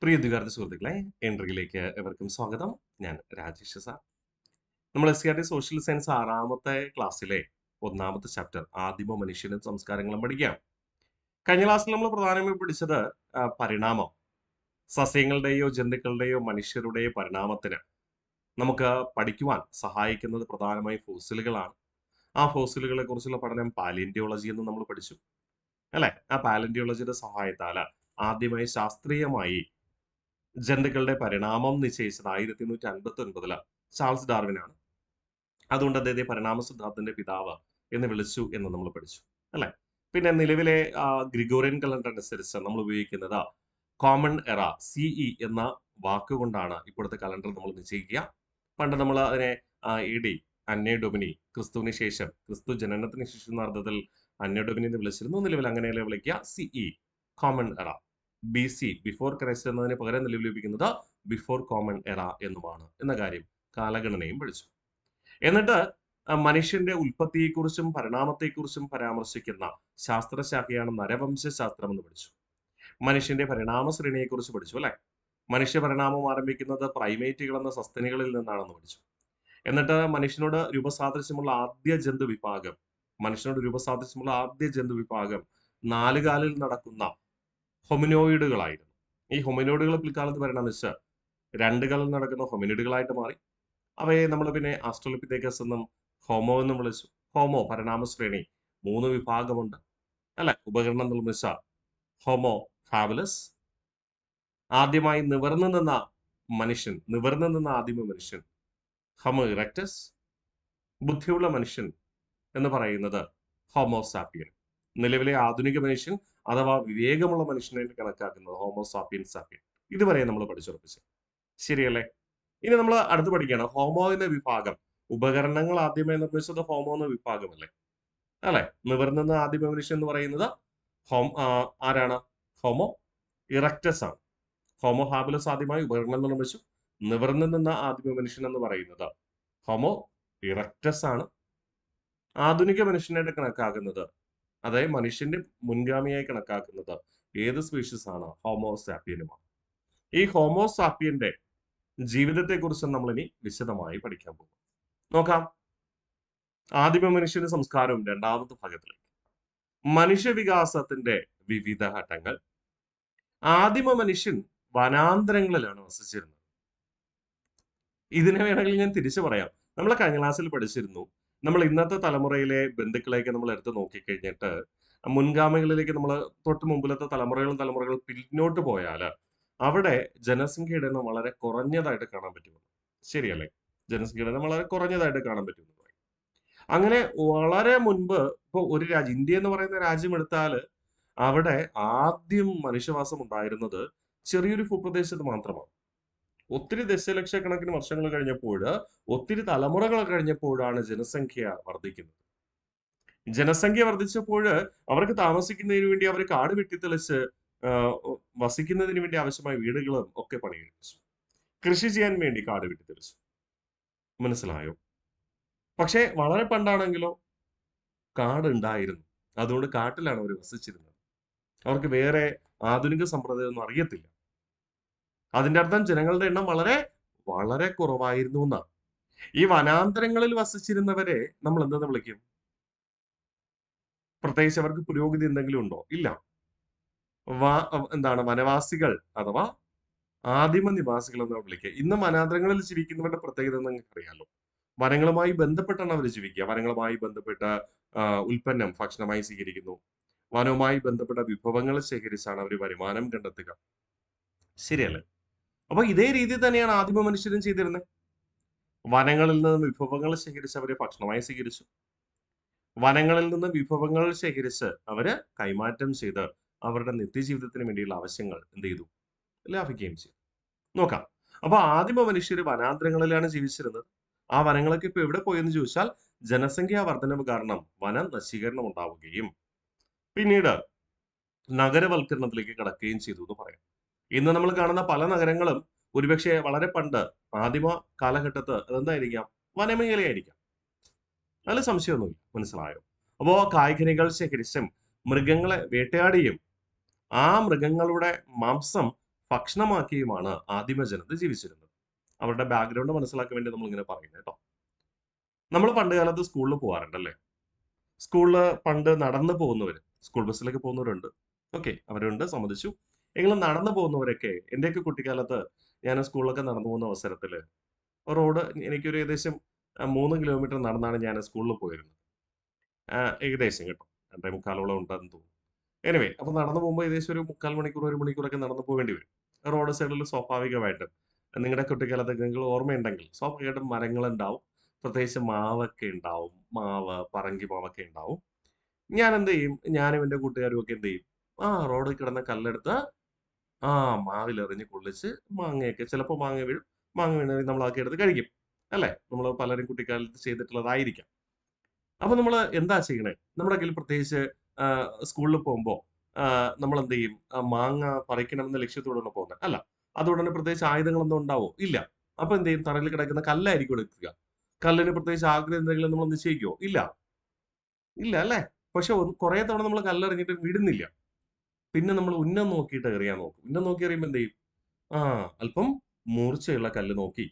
പ്രിയ വിദ്യാർത്ഥി സുഹൃത്തുക്കളെ, എൻട്രിയിലേക്ക് എവർക്കും സ്വാഗതം. ഞാൻ രാജേഷ് സാർ. നമ്മൾ SCRT സോഷ്യൽ സയൻസ് 6ാമത്തെ ക്ലാസ്സിലെ 1ാമത്തെ ചാപ്റ്റർ ആദിമ മനുഷ്യനും സംസ്കാരങ്ങളും പഠിക്കാം. കഴിഞ്ഞ ക്ലാസ്സിൽ നമ്മൾ പ്രധാനമായും പഠിച്ചത് പരിണാമം. സസ്യങ്ങളുടെയോ ജന്തുക്കളുടെയോ മനുഷ്യരുടെയോ പരിണാമത്തിന് നമുക്ക് പഠിക്കുവാൻ സഹായിക്കുന്നത് പ്രധാനമായും ഫോസിലുകളാണ്. ആ ഫോസിലുകളെ കുറിച്ചുള്ള പഠനം പാലിയന്റിയോളജി എന്ന് നമ്മൾ പഠിച്ചു അല്ലെ. ആ പാലിയന്റിയോളജിയുടെ സഹായത്താൽ ആദ്യമായി ശാസ്ത്രീയമായി ജന്തുക്കളുടെ പരിണാമം നിശ്ചയിച്ചത് 1859 ചാൾസ് ഡാർവിനാണ്. അതുകൊണ്ട് അദ്ദേഹത്തെ പരിണാമ സിദ്ധാന്തത്തിന്റെ പിതാവ് എന്ന് വിളിച്ചു എന്ന് നമ്മൾ പഠിച്ചു അല്ലെ. പിന്നെ നിലവിലെ ഗ്രിഗോറിയൻ കലണ്ടർ അനുസരിച്ച് നമ്മൾ ഉപയോഗിക്കുന്നത് കോമൺ എറ CE എന്ന വാക്കുകൊണ്ടാണ് ഇപ്പോഴത്തെ കലണ്ടർ നമ്മൾ നിശ്ചയിക്കുക. പണ്ട് നമ്മൾ അതിനെ AD അന്നേ ഡൊമിനി, ക്രിസ്തുവിന് ശേഷം, ക്രിസ്തു ജനനത്തിന് ശേഷം എന്ന അർത്ഥത്തിൽ അന്നേ ഡൊമിനി എന്ന് വിളിച്ചിരുന്നു. നിലവിൽ അങ്ങനെയല്ലേ വിളിക്കുക, CE കോമൺ എറ. BC ബിഫോർ ക്രൈസ്റ്റ് എന്നതിന് പകരം നിലവിലിരിക്കുന്നത് ബിഫോർ കോമൺ എറ എന്നുമാണ് എന്ന കാര്യം കാലഗണനയും പഠിച്ചു. എന്നിട്ട് മനുഷ്യന്റെ ഉൽപ്പത്തിയെക്കുറിച്ചും പരിണാമത്തെക്കുറിച്ചും പരാമർശിക്കുന്ന ശാസ്ത്രശാഖയാണ് നരവംശ ശാസ്ത്രം എന്ന് പഠിച്ചു. മനുഷ്യന്റെ പരിണാമ ശ്രേണിയെക്കുറിച്ച് പഠിച്ചു അല്ലെ. മനുഷ്യ പരിണാമം ആരംഭിക്കുന്നത് പ്രൈമേറ്റുകൾ എന്ന സസ്തനികളിൽ നിന്നാണെന്ന് പഠിച്ചു. എന്നിട്ട് മനുഷ്യനോട് രൂപസാദൃശ്യമുള്ള ആദ്യ ജന്തു വിഭാഗം 4 കാലിൽ നടക്കുന്ന ഹൊമിനോയിഡുകളായിരുന്നു. ഈ ഹൊമിനോയിഡുകൾ പിൽക്കാലത്ത് പരിണമിച്ച് 2 കാലിൽ നടക്കുന്ന ഹൊമിനിഡുകളായിട്ട് മാറി. അവയെ നമ്മൾ പിന്നെ ആസ്ട്രലോപിഥെക്കസ് എന്നും ഹോമോ എന്നും വിളിച്ചു. ഹോമോ പരിണാമ ശ്രേണി 3 വിഭാഗമുണ്ട് അല്ലെ. ഉപകരണം നിർമ്മിച്ച ഹോമോ ഹാബിലസ്, ആദ്യമായി നിവർന്നു നിന്ന ആദിമ മനുഷ്യൻ ഹോമോ ഇറക്ടസ്, ബുദ്ധിയുള്ള മനുഷ്യൻ എന്ന് പറയുന്നത് ഹോമോ സാപ്പിയൻ. നിലവിലെ ആധുനിക മനുഷ്യൻ അഥവാ വിവേകമുള്ള മനുഷ്യനെ കണക്കാക്കുന്നത് ഹോമോ സാപ്പിയൻ. ഇതുവരെ നമ്മൾ പഠിച്ചുറപ്പിച്ചു, ശരിയല്ലേ. ഇനി നമ്മൾ അടുത്ത് പഠിക്കുകയാണ് ഹോമോ എന്ന വിഭാഗം. ഉപകരണങ്ങൾ ആദ്യമായി നിർമ്മിച്ചത് ഹോമോ എന്ന വിഭാഗമല്ലേ അല്ലെ. നിവർന്നുന്ന ആദിമ മനുഷ്യൻ എന്ന് പറയുന്നത് ആരാണ്? ഹോമോ ഇറക്ടസ് ആണ്. ഹോമോ ഹാബിലസ് ആദ്യമായി ഉപകരണം നിർമ്മിച്ചു. നിവർന്നു നിന്ന ആദിമ മനുഷ്യൻ എന്ന് പറയുന്നത് ഹോമോ ഇറക്ടസ് ആണ്. ആധുനിക മനുഷ്യനായിട്ട് കണക്കാക്കുന്നത്, അതായത് മനുഷ്യന്റെ മുൻഗാമിയായി കണക്കാക്കുന്നത് ഏത് സ്പീഷീസ് ആണ്? ഹോമോ സാപ്പിയനുമാണ്. ഈ ഹോമോ സാപ്പിയന്റെ ജീവിതത്തെ കുറിച്ച് നമ്മൾ ഇനി വിശദമായി പഠിക്കാൻ പോകും. നോക്കാം. ആദിമ മനുഷ്യന്റെ സംസ്കാരവും 2ാമത്തെ ഭാഗത്തിലേക്ക്. മനുഷ്യവികാസത്തിന്റെ വിവിധ ഘട്ടങ്ങൾ. ആദിമ മനുഷ്യൻ വനാന്തരങ്ങളിലാണ് വസിച്ചിരുന്നത്. ഇതിനെ വേണമെങ്കിൽ ഞാൻ തിരിച്ചു പറയാം. നമ്മൾ കഴിഞ്ഞ ക്ലാസ്സിൽ പഠിച്ചിരുന്നു, നമ്മൾ ഇന്നത്തെ തലമുറയിലെ ബന്ധുക്കളെയൊക്കെ നമ്മൾ എടുത്ത് നോക്കിക്കഴിഞ്ഞിട്ട് മുൻഗാമികളിലേക്ക് നമ്മൾ തൊട്ട് മുമ്പിലത്തെ തലമുറകൾ പിന്നോട്ട് പോയാൽ അവിടെ ജനസംഖ്യയുടെ എണ്ണം വളരെ കുറഞ്ഞതായിട്ട് കാണാൻ പറ്റും. ശരിയല്ലേ. ജനസംഖ്യയുടെ എണ്ണം വളരെ കുറഞ്ഞതായിട്ട് കാണാൻ പറ്റും. അങ്ങനെ വളരെ മുൻപ് ഇപ്പോൾ ഒരു രാജ്യം, ഇന്ത്യ എന്ന് പറയുന്ന രാജ്യം എടുത്താൽ അവിടെ ആദ്യം മനുഷ്യവാസം ഉണ്ടായിരുന്നത് ചെറിയൊരു ഭൂപ്രദേശത്ത് മാത്രമാണ്. ഒത്തിരി ദശലക്ഷക്കണക്കിന് വർഷങ്ങൾ കഴിഞ്ഞപ്പോൾ, ഒത്തിരി തലമുറകൾ കഴിഞ്ഞപ്പോഴാണ് ജനസംഖ്യ വർദ്ധിക്കുന്നത്. ജനസംഖ്യ വർദ്ധിച്ചപ്പോൾ അവർക്ക് താമസിക്കുന്നതിന് വേണ്ടി അവർ കാട് വെട്ടിത്തെളിച്ച് വസിക്കുന്നതിന് വേണ്ടി ആവശ്യമായ വീടുകളും ഒക്കെ പണികഴിപ്പിച്ചു. കൃഷി ചെയ്യാൻ വേണ്ടി കാട് വെട്ടിത്തെളിച്ചു. മനസ്സിലായോ? പക്ഷെ വളരെ പണ്ടാണെങ്കിലോ കാട് ഉണ്ടായിരുന്നു. അതുകൊണ്ട് കാട്ടിലാണ് അവർ വസിച്ചിരുന്നത്. അവർക്ക് വേറെ ആധുനിക സമ്പ്രദായം ഒന്നും അറിയത്തില്ല. അതിന്റെ അർത്ഥം ജനങ്ങളുടെ എണ്ണം വളരെ വളരെ കുറവായിരുന്നു എന്നാണ്. ഈ വനാന്തരങ്ങളിൽ വസിച്ചിരുന്നവരെ നമ്മൾ എന്തെന്ന് വിളിക്കും? പ്രത്യേകിച്ച് അവർക്ക് പുരോഗതി എന്തെങ്കിലും ഉണ്ടോ? ഇല്ല. വനവാസികൾ അഥവാ ആദിമ നിവാസികൾ എന്ന് വിളിക്കുക. ഇന്ന് വനാന്തരങ്ങളിൽ ജീവിക്കുന്നവരുടെ പ്രത്യേകത നിങ്ങൾക്ക് അറിയാലോ. വനങ്ങളുമായി ബന്ധപ്പെട്ടാണ് അവർ ജീവിക്കുക. വനങ്ങളുമായി ബന്ധപ്പെട്ട ഉൽപ്പന്നം ഭക്ഷണമായി സ്വീകരിക്കുന്നു. വനവുമായി ബന്ധപ്പെട്ട വിഭവങ്ങൾ ശേഖരിച്ചാണ് അവർ വരുമാനം കണ്ടെത്തുക. ശരിയല്ലേ. അപ്പൊ ഇതേ രീതി തന്നെയാണ് ആദിമ മനുഷ്യരും ചെയ്തിരുന്നത്. വനങ്ങളിൽ നിന്ന് വിഭവങ്ങൾ ശേഖരിച്ച് അവരെ ഭക്ഷണമായി സ്വീകരിച്ചു. വനങ്ങളിൽ നിന്ന് വിഭവങ്ങൾ ശേഖരിച്ച് അവര് കൈമാറ്റം ചെയ്ത് അവരുടെ നിത്യജീവിതത്തിന് വേണ്ടിയുള്ള ആവശ്യങ്ങൾ എന്ത് ചെയ്തു? ലാഭിക്കുകയും ചെയ്തു. നോക്കാം. അപ്പൊ ആദിമ മനുഷ്യർ വനാന്തരങ്ങളിലാണ് ജീവിച്ചിരുന്നത്. ആ വനങ്ങളൊക്കെ ഇപ്പൊ എവിടെ പോയെന്ന് ചോദിച്ചാൽ ജനസംഖ്യാ വർധനവ് കാരണം വന നശീകരണം ഉണ്ടാവുകയും പിന്നീട് നഗരവൽക്കരണത്തിലേക്ക് കടക്കുകയും ചെയ്തു എന്ന് പറയാം. ഇന്ന് നമ്മൾ കാണുന്ന പല നഗരങ്ങളും ഒരുപക്ഷെ വളരെ പണ്ട് ആദിമ കാലഘട്ടത്ത് അതെന്തായിരിക്കാം? വനമേഖലയായിരിക്കാം. അതിൽ സംശയമൊന്നുമില്ല. മനസ്സിലായോ? അപ്പോ കായ്കനികൾ ശേഖരിച്ചും മൃഗങ്ങളെ വേട്ടയാടിയും ആ മൃഗങ്ങളുടെ മാംസം ഭക്ഷണമാക്കിയുമാണ് ആദിമജനത ജീവിച്ചിരുന്നത്. അവരുടെ ബാക്ക്ഗ്രൗണ്ട് മനസ്സിലാക്കാൻ വേണ്ടി നമ്മൾ ഇങ്ങനെ പറയുന്നത് കേട്ടോ. നമ്മൾ പണ്ട് കാലത്ത് സ്കൂളിൽ പോകാറുണ്ടല്ലേ? സ്കൂളിൽ പണ്ട് നടന്നു പോകുന്നവര്, സ്കൂൾ ബസ്സിലൊക്കെ പോകുന്നവരുണ്ട്. ഓക്കെ, അവരുണ്ട്, സമ്മതിച്ചു. എങ്കിലും നടന്നു പോകുന്നവരൊക്കെ, എന്റെയൊക്കെ കുട്ടിക്കാലത്ത് ഞാൻ സ്കൂളിലൊക്കെ നടന്നു പോകുന്ന അവസരത്തില് റോഡ് എനിക്കൊരു ഏകദേശം 3 കിലോമീറ്റർ നടന്നാണ് ഞാൻ സ്കൂളിൽ പോയിരുന്നത്. ഏകദേശം കേട്ടോ. 2 1/4 ഉണ്ടെന്ന് തോന്നുന്നു. എനിവേ, അപ്പൊ നടന്നു പോകുമ്പോൾ ഏകദേശം ഒരു 3/4 മണിക്കൂർ, 1 മണിക്കൂറൊക്കെ നടന്നു പോകേണ്ടി വരും. റോഡ് സൈഡിൽ സ്വാഭാവികമായിട്ടും നിങ്ങളുടെ കുട്ടിക്കാലത്ത് നിങ്ങൾക്ക് ഓർമ്മയുണ്ടെങ്കിൽ സ്വാഭാവികമായിട്ടും മരങ്ങളുണ്ടാവും. പ്രത്യേകിച്ച് മാവൊക്കെ ഉണ്ടാവും. മാവ്, പറങ്കി മാവൊക്കെ ഉണ്ടാവും. ഞാൻ എന്ത് ചെയ്യും? ഞാനും എന്റെ കൂട്ടുകാരും ഒക്കെ എന്ത് ചെയ്യും? റോഡിൽ കിടന്ന കല്ലെടുത്ത് ആ മാവിലെറിഞ്ഞ് കൊള്ളിച്ച് മാങ്ങയൊക്കെ ചിലപ്പോൾ മാങ്ങ വീഴും. മാങ്ങ വീണെങ്കിൽ നമ്മൾ അതൊക്കെ എടുത്ത് കഴിക്കും. അല്ലേ? നമ്മൾ പലരും കുട്ടിക്കാലത്ത് ചെയ്തിട്ടുള്ളതായിരിക്കാം. അപ്പൊ നമ്മള് എന്താ ചെയ്യണേ? നമ്മുടെ കയ്യിൽ പ്രത്യേകിച്ച് സ്കൂളിൽ പോകുമ്പോ നമ്മൾ എന്ത് ചെയ്യും? മാങ്ങ പറിക്കണമെന്ന ലക്ഷ്യത്തോടാണ് പോകുന്നത്. അല്ല. അതുടനെ പ്രത്യേകിച്ച് ആയുധങ്ങളൊന്നും ഉണ്ടാവോ? ഇല്ല. അപ്പൊ എന്ത് ചെയ്യും? തറയിൽ കിടക്കുന്ന കല്ലായിരിക്കും എടുക്കുക. കല്ലിന് പ്രത്യേകിച്ച് ആഗ്രഹം എന്തെങ്കിലും നമ്മൾ നിശ്ചയിക്കുവോ? ഇല്ല. ഇല്ല അല്ലേ? പക്ഷെ കുറെ തവണ നമ്മൾ കല്ലെറിഞ്ഞിട്ട് വിടുന്നില്ല. പിന്നെ നമ്മൾ ഉന്നം നോക്കിയിട്ട് എറിയാൻ നോക്കും. ഉന്നം നോക്കി എറിയുമ്പോൾ എന്ത് ചെയ്യും? ആ അല്പം മൂർച്ചയുള്ള കല്ല് നോക്കി,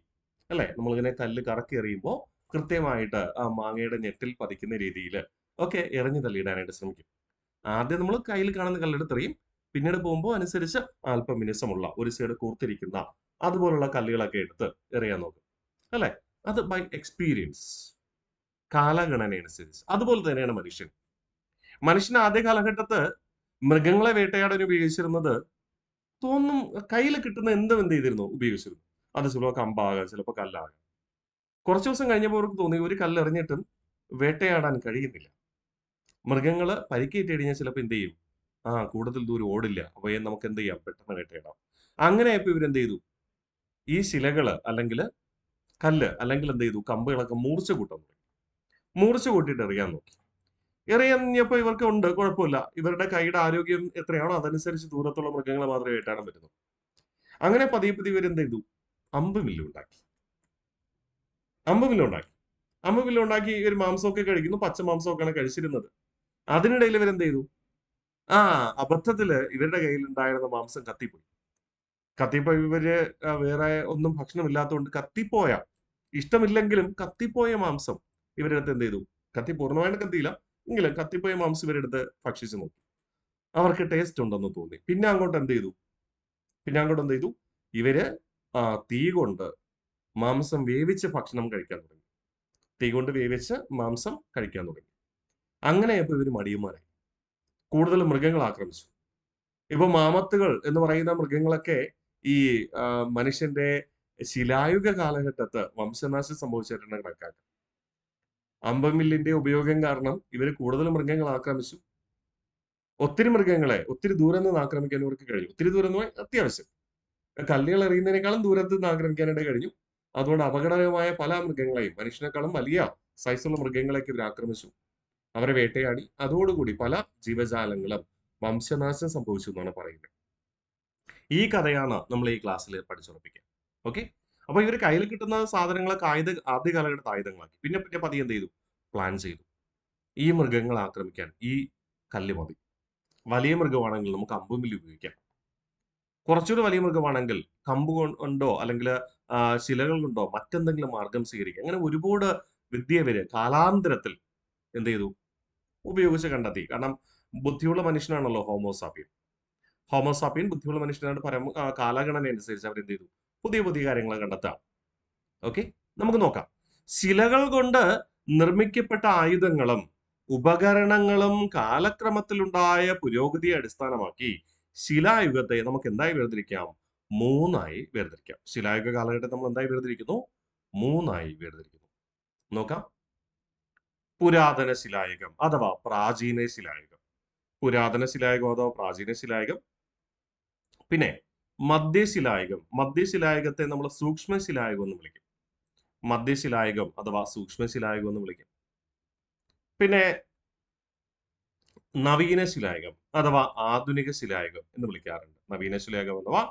അല്ലേ? നമ്മളിങ്ങനെ കല്ല് കറക്കി എറിയുമ്പോൾ കൃത്യമായിട്ട് ആ മാങ്ങയുടെ ഞെട്ടിൽ പതിക്കുന്ന രീതിയിൽ ഒക്കെ എറിഞ്ഞു തള്ളിയിടാനായിട്ട് ശ്രമിക്കും. ആദ്യം നമ്മൾ കയ്യിൽ കാണുന്ന കല്ലെടുത്ത് എറിയും. പിന്നീട് പോകുമ്പോൾ അനുസരിച്ച് അല്പം മിനുസമുള്ള ഒരു സൈഡ് കൂർത്തിരിക്കുന്ന അതുപോലുള്ള കല്ലുകളൊക്കെ എടുത്ത് എറിയാൻ നോക്കും. അല്ലേ? അത് ബൈ എക്സ്പീരിയൻസ്, കാലഗണന അനുസരിച്ച്. അതുപോലെ തന്നെയാണ് മനുഷ്യൻ. മനുഷ്യൻ ആദ്യ കാലഘട്ടത്ത് മൃഗങ്ങളെ വേട്ടയാടാൻ ഉപയോഗിച്ചിരുന്നത് തോന്നും കയ്യിൽ കിട്ടുന്ന എന്ത് ചെയ്തിരുന്നു ഉപയോഗിച്ചിരുന്നു. അത് ചിലപ്പോൾ കമ്പാകാം, ചിലപ്പോൾ കല്ലാകാം. കുറച്ച് ദിവസം കഴിഞ്ഞപ്പോൾ അവർക്ക് തോന്നി ഒരു കല്ലെറിഞ്ഞിട്ടും വേട്ടയാടാൻ കഴിയുന്നില്ല. മൃഗങ്ങള് പരിക്കേറ്റ് കഴിഞ്ഞാൽ ചിലപ്പോൾ എന്ത് ചെയ്യും? കൂടുതൽ ദൂരം ഓടില്ല. അവയെ നമുക്ക് എന്ത് ചെയ്യാം? പെട്ടെന്ന് വേട്ടയാടാം. അങ്ങനെയായപ്പോ ഇവരെന്ത് ചെയ്തു? ഈ ശിലകള് അല്ലെങ്കിൽ കല്ല് അല്ലെങ്കിൽ എന്ത് ചെയ്തു? കമ്പുകളൊക്കെ മൂർച്ച കൂട്ടാൻ തുടങ്ങി. മൂർച്ച കൂട്ടിയിട്ട് എറിയാൻ നോക്കി. എറിയഞ്ഞപ്പോ ഇവർക്ക് ഉണ്ട്, കുഴപ്പമില്ല. ഇവരുടെ കൈയുടെ ആരോഗ്യം എത്രയാണോ അതനുസരിച്ച് ദൂരത്തുള്ള മൃഗങ്ങളെ മാത്രമേ വേട്ടയാടാൻ പറ്റുന്നു. അങ്ങനെ പതിയെ പതിയെ ഇവരെന്ത് ചെയ്തു? അമ്പുവില്ലുണ്ടാക്കി. അമ്പുവില്ലുണ്ടാക്കി. അമ്പുവില്ലുണ്ടാക്കി ഒരു മാംസമൊക്കെ കഴിക്കുന്നു. പച്ച മാംസമൊക്കെയാണ് കഴിച്ചിരുന്നത്. അതിനിടയിൽ ഇവരെന്ത് ചെയ്തു? ആ അബദ്ധത്തില് ഇവരുടെ കയ്യിൽ ഉണ്ടായിരുന്ന മാംസം കത്തിപ്പോയി. കത്തിപ്പോയി ഇവര് വേറെ ഒന്നും ഭക്ഷണമില്ലാത്തതുകൊണ്ട് കത്തിപ്പോയ, ഇഷ്ടമില്ലെങ്കിലും കത്തിപ്പോയ മാംസം ഇവരെടുത്ത് എന്ത് ചെയ്തു? പൂർണ്ണമായിട്ട് കത്തിയില്ല, എങ്കിലും കത്തിപ്പോയ മാംസം ഇവരെടുത്ത് ഭക്ഷിച്ചു നോക്കി. അവർക്ക് ടേസ്റ്റ് ഉണ്ടെന്ന് തോന്നി. പിന്നെ അങ്ങോട്ട് എന്ത് ചെയ്തു? ഇവര് തീ കൊണ്ട് മാംസം വേവിച്ച് ഭക്ഷണം കഴിക്കാൻ തുടങ്ങി. തീ കൊണ്ട് വേവിച്ച് മാംസം കഴിക്കാൻ തുടങ്ങി. അങ്ങനെയപ്പോ ഇവര് മടിയന്മാരായി. കൂടുതൽ മൃഗങ്ങൾ ആക്രമിച്ചു. ഇപ്പൊ മാമത്തുകൾ എന്ന് പറയുന്ന മൃഗങ്ങളൊക്കെ ഈ മനുഷ്യന്റെ ശിലായുഗ കാലഘട്ടത്ത് വംശനാശം സംഭവിച്ചിട്ടുണ്ട് കണക്കാക്കാം. അമ്പുവില്ലിന്റെ ഉപയോഗം കാരണം ഇവര് കൂടുതൽ മൃഗങ്ങൾ ആക്രമിച്ചു. ഒത്തിരി മൃഗങ്ങളെ ഒത്തിരി ദൂരം നിന്ന് ആക്രമിക്കാൻ ഇവർക്ക് കഴിഞ്ഞു. ഒത്തിരി ദൂരം എന്ന് പറഞ്ഞാൽ അത്യാവശ്യം. കല്ലുകൾ എറിയുന്നതിനേക്കാളും ദൂരത്ത് നിന്ന് ആക്രമിക്കാനായിട്ട് കഴിഞ്ഞു. അതുകൊണ്ട് അപകടകരമായ പല മൃഗങ്ങളെയും, മനുഷ്യനേക്കാളും വലിയ സൈസുള്ള മൃഗങ്ങളെയൊക്കെ ഇവർ ആക്രമിച്ചു. അവരെ വേട്ടയാടി. അതോടുകൂടി പല ജീവജാലങ്ങളും വംശനാശം സംഭവിച്ചു എന്നാണ് പറയുന്നത്. ഈ കഥയാണ് നമ്മൾ ഈ ക്ലാസ്സിൽ പഠിച്ചുറപ്പിക്കുക. ഓക്കെ, അപ്പൊ ഇവർ കയ്യിൽ കിട്ടുന്ന സാധനങ്ങളൊക്കെ ആദ്യ കാലഘട്ടത്ത് ആയുധങ്ങളാക്കി. പിന്നെ പിന്നെ പതിയെ എന്ത് ചെയ്തു? പ്ലാൻ ചെയ്തു. ഈ മൃഗങ്ങളെ ആക്രമിക്കാൻ ഈ കല്ല് മതി. വലിയ മൃഗമാണെങ്കിൽ നമുക്ക് അമ്പുവില്ല് ഉപയോഗിക്കാം. കുറച്ചുകൂടി വലിയ മൃഗമാണെങ്കിൽ കമ്പ് കൊണ്ടോ അല്ലെങ്കിൽ ശിലകൾ കൊണ്ടോ മറ്റെന്തെങ്കിലും മാർഗം സ്വീകരിക്കാം. അങ്ങനെ ഒരുപാട് വിദ്യ ഇവര് കാലാന്തരത്തിൽ എന്ത് ചെയ്തു? ഉപയോഗിച്ച് കണ്ടെത്തി. കാരണം ബുദ്ധിയുള്ള മനുഷ്യനാണല്ലോ ഹോമോസാപ്പിയൻ. ഹോമോസാപ്പിയൻ ബുദ്ധിയുള്ള മനുഷ്യനാണ്. കാലഗണന അനുസരിച്ച് അവർ എന്ത് ചെയ്തു? പുതിയ പുതിയ കാര്യങ്ങൾ കണ്ടെത്താം. ഓക്കെ, നമുക്ക് നോക്കാം. ശിലകൾ കൊണ്ട് നിർമ്മിക്കപ്പെട്ട ആയുധങ്ങളും ഉപകരണങ്ങളും കാലക്രമത്തിലുണ്ടായ പുരോഗതിയെ അടിസ്ഥാനമാക്കി ശിലായുഗത്തെ നമുക്ക് എന്തായി വേർതിരിക്കാം? 3ആയി വേർതിരിക്കാം. ശിലായുഗ കാലഘട്ടത്തെ നമ്മൾ എന്തായി വേർതിരിക്കുന്നു? 3ആയി വേർതിരിക്കുന്നു. നോക്കാം. പുരാതന ശിലായുഗം അഥവാ പ്രാചീന ശിലായുഗം. പുരാതന ശിലായുഗം അഥവാ പ്രാചീന ശിലായുഗം. പിന്നെ മധ്യശിലായുഗം. മധ്യശിലായുഗത്തെ നമ്മൾ സൂക്ഷ്മ ശിലായുഗം എന്ന് വിളിക്കും. മധ്യശിലായുഗം അഥവാ സൂക്ഷ്മ ശിലായുഗം എന്ന് വിളിക്കും. പിന്നെ നവീന ശിലായുഗം അഥവാ ആധുനിക ശിലായുഗം എന്ന് വിളിക്കാറുണ്ട്. നവീന ശിലായുഗം അഥവാ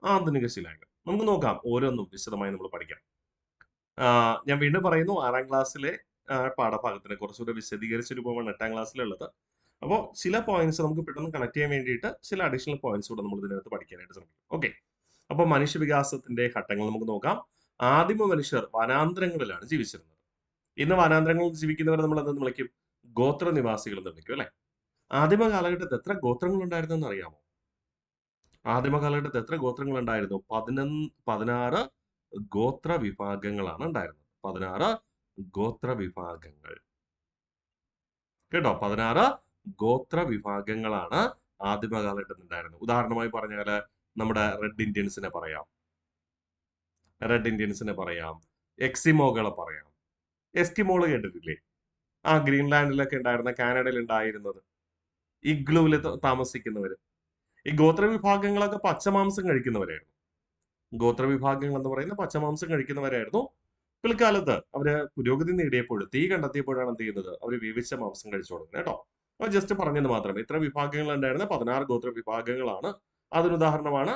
ആധുനിക ശിലായുഗം. നമുക്ക് നോക്കാം, ഓരോന്നും വിശദമായി നമ്മൾ പഠിക്കാം. ഞാൻ വീണ്ടും പറയുന്നു, 6ാം ക്ലാസ്സിലെ പാഠഭാഗത്തിന് കുറച്ചുകൂടെ വിശദീകരിച്ച രൂപമാണ് 8ാം ക്ലാസ്സിലുള്ളത്. അപ്പോൾ ചില പോയിന്റ്സ് നമുക്ക് പെട്ടെന്ന് കണക്ട് ചെയ്യാൻ വേണ്ടിയിട്ട് ചില അഡീഷണൽ പോയിന്റ്സ് കൂടെ നമ്മൾ ഇതിനകത്ത് പഠിക്കാനായിട്ട് ശ്രമിക്കും. ഓക്കെ, അപ്പൊ മനുഷ്യവികാസത്തിന്റെ ഘട്ടങ്ങൾ നമുക്ക് നോക്കാം. ആദിമ മനുഷ്യർ വനാന്തരങ്ങളിലാണ് ജീവിച്ചിരുന്നത്. ഇന്ന് വനാന്തരങ്ങളിൽ ജീവിക്കുന്നവരെ നമ്മൾ എന്തെന്ന് വിളിക്കും? ഗോത്ര നിവാസികൾ എന്ന് വിളിക്കും അല്ലെ? ആദിമ കാലഘട്ടത്തിൽ എത്ര ഗോത്രങ്ങൾ ഉണ്ടായിരുന്നെന്ന് അറിയാമോ? ആദിമ കാലഘട്ടത്തിൽ എത്ര ഗോത്രങ്ങൾ ഉണ്ടായിരുന്നു? 16 ഗോത്ര വിഭാഗങ്ങളാണ് ഉണ്ടായിരുന്നത്. 16 ഗോത്ര വിഭാഗങ്ങൾ. കേട്ടോ, 16 ഗോത്ര വിഭാഗങ്ങളാണ് ആദിമ കാലഘട്ടത്തിൽ ഉണ്ടായിരുന്നത്. ഉദാഹരണമായി പറഞ്ഞാല് നമ്മുടെ റെഡ് ഇന്ത്യൻസിനെ പറയാം, എക്സിമോകളെ പറയാം. എസ്കിമോള് കേട്ടിട്ടില്ലേ? ആ, ഗ്രീൻലാൻഡിലൊക്കെ ഉണ്ടായിരുന്ന, കാനഡയിൽ ഉണ്ടായിരുന്നത്, ഇഗ്ലൂവിൽ താമസിക്കുന്നവര്. ഈ ഗോത്ര വിഭാഗങ്ങളൊക്കെ പച്ചമാംസം കഴിക്കുന്നവരായിരുന്നു. ഗോത്ര വിഭാഗങ്ങൾ എന്ന് പറയുന്ന പച്ചമാംസം കഴിക്കുന്നവരായിരുന്നു. പിൽക്കാലത്ത് അവര് പുരോഗതി നേടിയപ്പോൾ, തീ കണ്ടെത്തിയപ്പോഴാണ് എന്ത് ചെയ്യുന്നത്? അവര് വേവിച്ച മാംസം കഴിച്ചു തുടങ്ങുന്നത് കേട്ടോ. അത് ജസ്റ്റ് പറഞ്ഞത് മാത്രം. ഇത്ര വിഭാഗങ്ങൾ ഉണ്ടായിരുന്ന 16 ഗോത്ര വിഭാഗങ്ങളാണ്. അതിനുദാഹരണമാണ്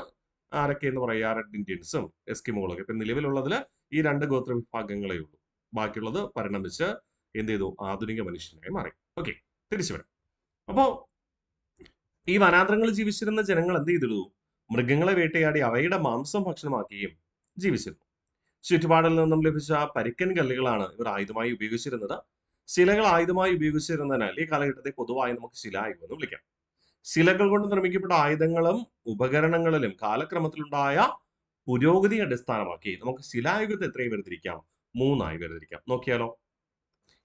ആരൊക്കെ എന്ന് പറയാ? റെഡ് ഇന്ത്യൻസും എസ്കിമോളൊക്കെ. ഇപ്പൊ നിലവിലുള്ളതിൽ ഈ 2 ഗോത്ര വിഭാഗങ്ങളേ ഉള്ളൂ. ബാക്കിയുള്ളത് പരിണമിച്ച് എന്ത് ചെയ്തു? ആധുനിക മനുഷ്യനായി മാറി. ഓക്കെ, തിരിച്ചു വരാം. അപ്പോ ഈ വനാന്തരങ്ങളിൽ ജീവിച്ചിരുന്ന ജനങ്ങൾ എന്ത് ചെയ്തിരുന്നു? മൃഗങ്ങളെ വേട്ടയാടി അവയുടെ മാംസം ഭക്ഷണമാക്കുകയും ജീവിച്ചിരുന്നു. ചുറ്റുപാടിൽ നിന്നും ലഭിച്ച പരിക്കൻ കല്ലുകളാണ് ഇവർ ആയുധമായി ഉപയോഗിച്ചിരുന്നത്. ശിലകൾ ആയുധമായി ഉപയോഗിച്ചിരുന്നതിനാൽ ഈ കാലഘട്ടത്തെ പൊതുവായി നമുക്ക് ശിലായുഗം എന്ന് വിളിക്കാം. ശിലകൾ കൊണ്ട് നിർമ്മിക്കപ്പെട്ട ആയുധങ്ങളും ഉപകരണങ്ങളിലും കാലക്രമത്തിലുണ്ടായ പുരോഗതി അടിസ്ഥാനമാക്കി നമുക്ക് ശിലായുഗത്തെ എത്രയും വേർതിരിക്കാം? 3 വേർതിരിക്കാം. നോക്കിയാലോ?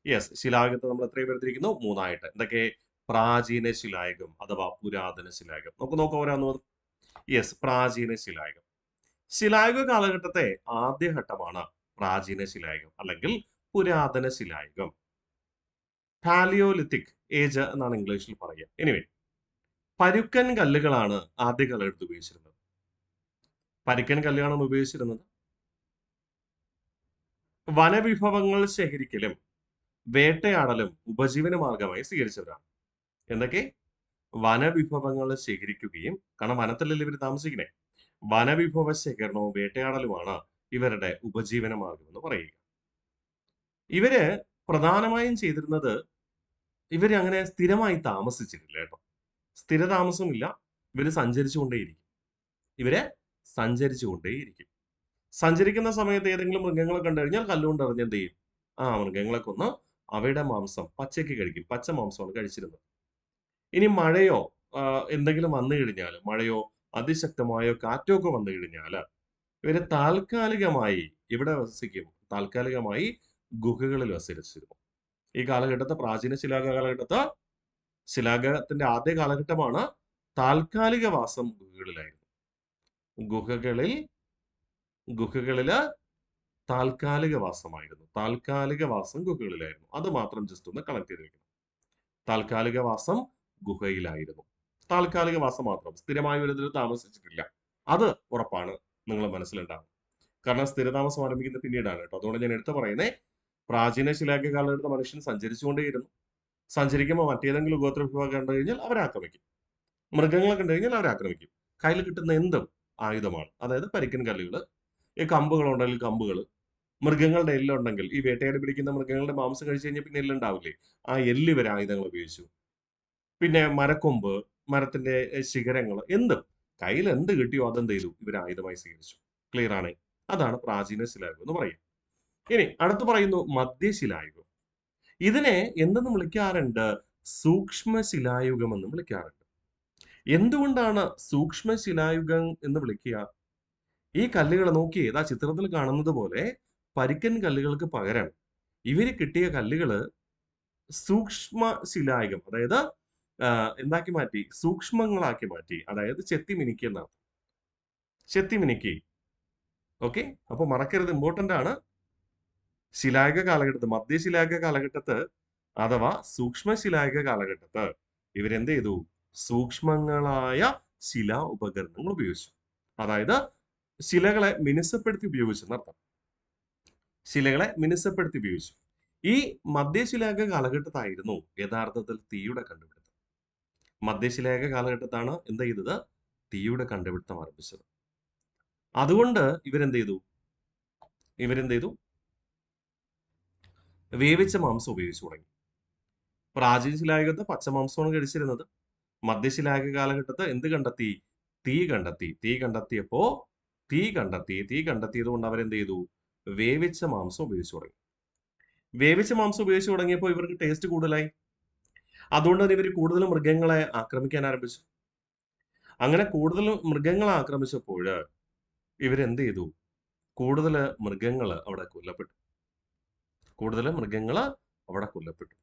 യെസ്, ശിലായുഗത്തെ നമ്മൾ എത്രയും വേർതിരിക്കുന്നു? 3 എന്തൊക്കെ? പ്രാചീന ശിലായുഗം അഥവാ പുരാതന ശിലായുഗം. നമുക്ക് നോക്കാം ഓരോന്നും. യെസ്, പ്രാചീന ശിലായുഗം. ശിലായുഗ കാലഘട്ടത്തെ ആദ്യഘട്ടമാണ് പ്രാചീന ശിലായുഗം അല്ലെങ്കിൽ പുരാതന ശിലായുഗം. പാലിയോലിത്തിക് ഏജ് എന്നാണ് ഇംഗ്ലീഷിൽ പറയുക. എനിവേ, പരുക്കൻ കല്ലുകളാണ് ആദ്യ കാലഘട്ടത്തിൽ ഉപയോഗിച്ചിരുന്നത്. പരുക്കൻ കല്ലുകളാണ് ഉപയോഗിച്ചിരുന്നത്. വനവിഭവങ്ങൾ ശേഖരിക്കലും വേട്ടയാടലും ഉപജീവന മാർഗമായി സ്വീകരിച്ചവരാണ്. എന്തൊക്കെ? വനവിഭവങ്ങൾ ശേഖരിക്കുകയും, കാരണം വനത്തിലല്ലേ ഇവർ താമസിക്കണേ, വനവിഭവ ശേഖരണവും വേട്ടയാടലുമാണ് ഇവരുടെ ഉപജീവന മാർഗം എന്ന് പറയുക. ഇവര് പ്രധാനമായും ചെയ്തിരുന്നത്, ഇവര് അങ്ങനെ സ്ഥിരമായി താമസിച്ചിട്ടില്ല കേട്ടോ. സ്ഥിരതാമസമില്ല. ഇവര് സഞ്ചരിച്ചുകൊണ്ടേയിരിക്കും. സഞ്ചരിക്കുന്ന സമയത്ത് ഏതെങ്കിലും മൃഗങ്ങളെ കണ്ടു കഴിഞ്ഞാൽ കല്ലുകൊണ്ട് എറിഞ്ഞ് എന്ത് ചെയ്യും? ആ മൃഗങ്ങളെ കൊന്ന് അവയുടെ മാംസം പച്ചയ്ക്ക് കഴിക്കും. പച്ച മാംസമാണ് കഴിച്ചിരുന്നത്. ഇനി മഴയോ എന്തെങ്കിലും വന്നു കഴിഞ്ഞാൽ, മഴയോ അതിശക്തമായോ കാറ്റോ ഒക്കെ വന്നു കഴിഞ്ഞാൽ ഇവര് താൽക്കാലികമായി ഇവിടെ വസിക്കും. താൽക്കാലികമായി ഗുഹകളിൽ വസിച്ചിരുന്നു. ഈ കാലഘട്ടത്തെ പ്രാചീന ശിലായുഗത്തിന്റെ ആദ്യ കാലഘട്ടമാണ് താൽക്കാലിക വാസം ഗുഹകളിലായിരുന്നു. ഗുഹകളില് താൽക്കാലിക വാസം ഗുഹകളിലായിരുന്നു. അത് മാത്രം ജസ്റ്റ് ഒന്ന് കണക്ട് ചെയ്ത് വെക്കണം. താൽക്കാലിക വാസം ഗുഹയിലായിരുന്നു. താൽക്കാലിക വാസം മാത്രം, സ്ഥിരമായി ഒരു ഇതിൽ താമസിച്ചിട്ടില്ല. അത് ഉറപ്പാണ് നിങ്ങൾ മനസ്സിലുണ്ടാകും. കാരണം സ്ഥിരതാമസം ആരംഭിക്കുന്നത് പിന്നീടാണ് കേട്ടോ. അതുകൊണ്ട് ഞാൻ എടുത്തു പറയുന്നേ, പ്രാചീന ശിലായുഗ കാലഘട്ടത്തിൽ മനുഷ്യൻ സഞ്ചരിച്ചുകൊണ്ടേയിരുന്നു. സഞ്ചരിക്കുമ്പോൾ മറ്റേതെങ്കിലും ഗോത്ര വിഭാഗം കണ്ടു കഴിഞ്ഞാൽ അവരെ ആക്രമിക്കും. മൃഗങ്ങളെ കണ്ടു കഴിഞ്ഞാൽ അവരെ ആക്രമിക്കും. കയ്യിൽ കിട്ടുന്ന എന്തും ആയുധമാണ്. അതായത് പരിക്കൻ കല്ലുകൾ, ഈ കമ്പുകളുണ്ടെങ്കിൽ കമ്പുകൾ, മൃഗങ്ങളുടെ എല്ലുണ്ടെങ്കിൽ, ഈ വേട്ടയാടി പിടിക്കുന്ന മൃഗങ്ങളുടെ മാംസം കഴിച്ചു കഴിഞ്ഞാൽ പിന്നെ എല്ലുണ്ടാവില്ലേ, ആ എല്ല് വരെ ആയുധങ്ങൾ ഉപയോഗിച്ചു. പിന്നെ മരക്കൊമ്പ്, മരത്തിന്റെ ശിഖരങ്ങൾ, എന്തും കയ്യിൽ എന്ത് കിട്ടിയോ അതെന്ത് ചെയ്തു? ഇവർ ആയുധമായി സ്വീകരിച്ചു. ക്ലിയർ ആണ്? അതാണ് പ്രാചീന ശിലായുഗം എന്ന് പറയുക. ഇനി അടുത്ത് പറയുന്നു മധ്യശിലായുഗം. ഇതിനെ എന്തെന്ന് വിളിക്കാറുണ്ട്? സൂക്ഷ്മശിലായുഗം എന്ന് വിളിക്കാറുണ്ട്. എന്തുകൊണ്ടാണ് സൂക്ഷ്മശിലായുഗം എന്ന് വിളിക്കുക? ഈ കല്ലുകൾ നോക്കി, ഏതാ ചിത്രത്തിൽ കാണുന്നത് പോലെ പരിക്കൻ കല്ലുകൾക്ക് പകരം ഇവര് കിട്ടിയ കല്ലുകള് സൂക്ഷ്മ ശിലായുഗം, അതായത് എന്താക്കി മാറ്റി? സൂക്ഷ്മങ്ങളാക്കി മാറ്റി. അതായത് ചെത്തിമിനുക്കി എന്നാണ്. ചെത്തിമിനുക്കി. ഓക്കെ, അപ്പൊ മറക്കരുത്, ഇമ്പോർട്ടന്റ് ആണ്. ശിലായുഗ കാലഘട്ടത്ത്, മധ്യശിലായുഗ കാലഘട്ടത്ത് അഥവാ സൂക്ഷ്മശിലായുഗ കാലഘട്ടത്ത് ഇവരെന്ത് ചെയ്തു? സൂക്ഷ്മങ്ങളായ ശിലാ ഉപകരണങ്ങൾ ഉപയോഗിച്ചു. അതായത് ശിലകളെ മിനുസപ്പെടുത്തി ഉപയോഗിച്ചു എന്നർത്ഥം. ശിലകളെ മിനുസപ്പെടുത്തി ഉപയോഗിച്ചു. ഈ മധ്യശിലായുഗ കാലഘട്ടത്തായിരുന്നു യഥാർത്ഥത്തിൽ തീയുടെ കണ്ടുപിടുത്തം. മധ്യശിലായുഗ കാലഘട്ടത്താണ് എന്ത് ചെയ്തത്? തീയുടെ കണ്ടുപിടുത്തം ആരംഭിച്ചത്. അതുകൊണ്ട് ഇവരെന്ത് ചെയ്തു? വേവിച്ച മാംസം ഉപയോഗിച്ചു തുടങ്ങി. പ്രാചീന ശിലായുഗത്ത് പച്ചമാംസമാണ് കഴിച്ചിരുന്നത്. മധ്യശിലായുഗ കാലഘട്ടത്ത് എന്ത് കണ്ടെത്തി? തീ കണ്ടെത്തി. തീ കണ്ടെത്തിയപ്പോ തീ കണ്ടെത്തിയത് കൊണ്ട് അവരെന്ത് ചെയ്തു? വേവിച്ച മാംസം ഉപയോഗിച്ചു തുടങ്ങി. വേവിച്ച മാംസം ഉപയോഗിച്ചു തുടങ്ങിയപ്പോൾ ഇവർക്ക് ടേസ്റ്റ് കൂടുതലായി. അതുകൊണ്ട് തന്നെ ഇവർ കൂടുതൽ മൃഗങ്ങളെ ആക്രമിക്കാൻ ആരംഭിച്ചു. അങ്ങനെ കൂടുതൽ മൃഗങ്ങളെ ആക്രമിച്ചപ്പോൾ ഇവരെന്ത് ചെയ്തു? കൂടുതൽ മൃഗങ്ങൾ അവിടെ കൊല്ലപ്പെട്ടു.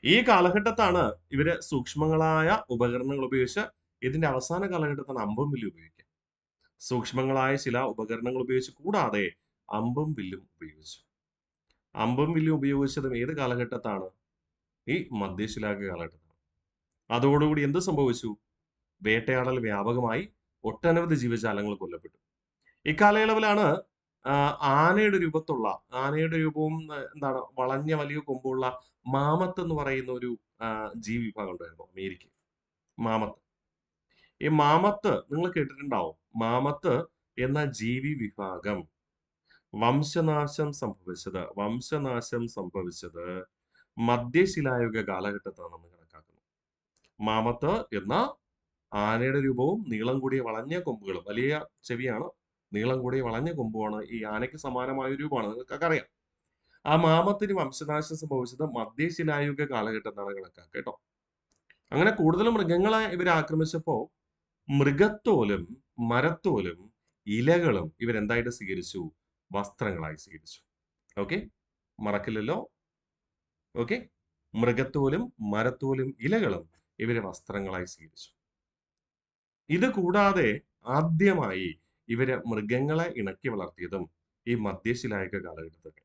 ഈ കാലഘട്ടത്താണ് ഇവര് സൂക്ഷ്മങ്ങളായ ഉപകരണങ്ങൾ ഉപയോഗിച്ച്, ഇതിന്റെ അവസാന കാലഘട്ടത്താണ് അമ്പും വില്ലും ഉപയോഗിക്കുക. സൂക്ഷ്മങ്ങളായ ചില ഉപകരണങ്ങൾ ഉപയോഗിച്ച്, കൂടാതെ അമ്പും വില്ലും ഉപയോഗിച്ചു. അമ്പും വില്ലും ഉപയോഗിച്ചതും ഏത് കാലഘട്ടത്താണ്? ഈ മധ്യശിലായുഗ കാലഘട്ടത്താണ്. അതോടുകൂടി എന്ത് സംഭവിച്ചു? വേട്ടയാടൽ വ്യാപകമായി, ഒട്ടനവധി ജീവജാലങ്ങൾ കൊല്ലപ്പെട്ടു. ഇക്കാലയളവിലാണ് ആനയുടെ രൂപവും എന്താണ് വളഞ്ഞ വലിയ കൊമ്പുള്ള മാമത്ത് എന്ന് പറയുന്ന ഒരു ജീവി വിഭാഗം ഉണ്ടായിരുന്നു അമേരിക്ക. മാമത്ത്. ഈ മാമത്ത് നിങ്ങൾ കേട്ടിട്ടുണ്ടാവും. മാമത്ത് എന്ന ജീവി വിഭാഗം വംശനാശം സംഭവിച്ചത് മധ്യശിലായുഗ കാലഘട്ടത്താണെന്ന് കണക്കാക്കുന്നു. മാമത്ത് എന്ന ആനയുടെ രൂപവും നീളം കൂടിയ വളഞ്ഞ കൊമ്പുകളും, വലിയ ചെവിയാണ്, നീളം കൂടിയ വളഞ്ഞ കൊമ്പുമാണ്, ഈ ആനയ്ക്ക് സമാനമായ രൂപമാണ്, നിങ്ങൾക്കൊക്കെ അറിയാം. ആ മാമത്തിന് വംശനാശം സംഭവിച്ചത് മധ്യശിലായുഗ കാലഘട്ടത്താണ് കണക്കാക്കുക കേട്ടോ. അങ്ങനെ കൂടുതൽ മൃഗങ്ങളെ ഇവർ ആക്രമിച്ചപ്പോ മൃഗത്തോലും മരത്തോലും ഇലകളും ഇവരെന്തായിട്ട് സ്വീകരിച്ചു? വസ്ത്രങ്ങളായി സ്വീകരിച്ചു. ഓക്കെ, മറക്കില്ലല്ലോ. ഓക്കെ, മൃഗത്തോലും മരത്തോലും ഇലകളും ഇവര് വസ്ത്രങ്ങളായി സ്വീകരിച്ചു. ഇത് കൂടാതെ ആദ്യമായി ഇവര് മൃഗങ്ങളെ ഇണക്കി വളർത്തിയതും ഈ മധ്യശിലായുഗ കാലഘട്ടത്തിൽ.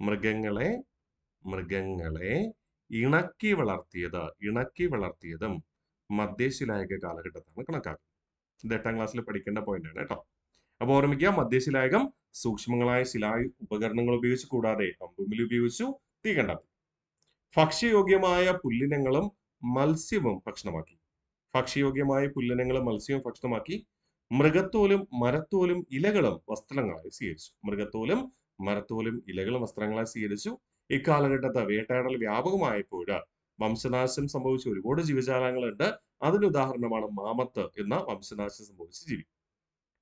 മൃഗങ്ങളെ ഇണക്കി വളർത്തിയതും മധ്യശിലായുഗ കാലഘട്ടത്താണ് കണക്കാക്കുന്നത്. ഇത് 8ാം ക്ലാസ്സിൽ പഠിക്കേണ്ട പോയിന്റ് ആണ് കേട്ടോ. അപ്പൊ ഓർമ്മിക്കുക, മധ്യശിലായുഗം സൂക്ഷ്മങ്ങളായ ശിലായു ഉപകരണങ്ങൾ ഉപയോഗിച്ച്, കൂടാതെ അമ്പുമിലി ഉപയോഗിച്ചു, തീ കണ്ടെത്തി. ഭക്ഷ്യയോഗ്യമായ പുല്ലിനങ്ങളും മത്സ്യവും ഭക്ഷണമാക്കി. മൃഗത്തോലും മരത്തോലും ഇലകളും വസ്ത്രങ്ങളായി സ്വീകരിച്ചു. ഇക്കാലഘട്ടത്ത് വേട്ടയാടൽ വ്യാപകമായപ്പോൾ വംശനാശം സംഭവിച്ച ഒരുപാട് ജീവജാലങ്ങളുണ്ട്. അതിന് ഉദാഹരണമാണ് മാമത്ത് എന്ന വംശനാശം സംഭവിച്ച ജീവി.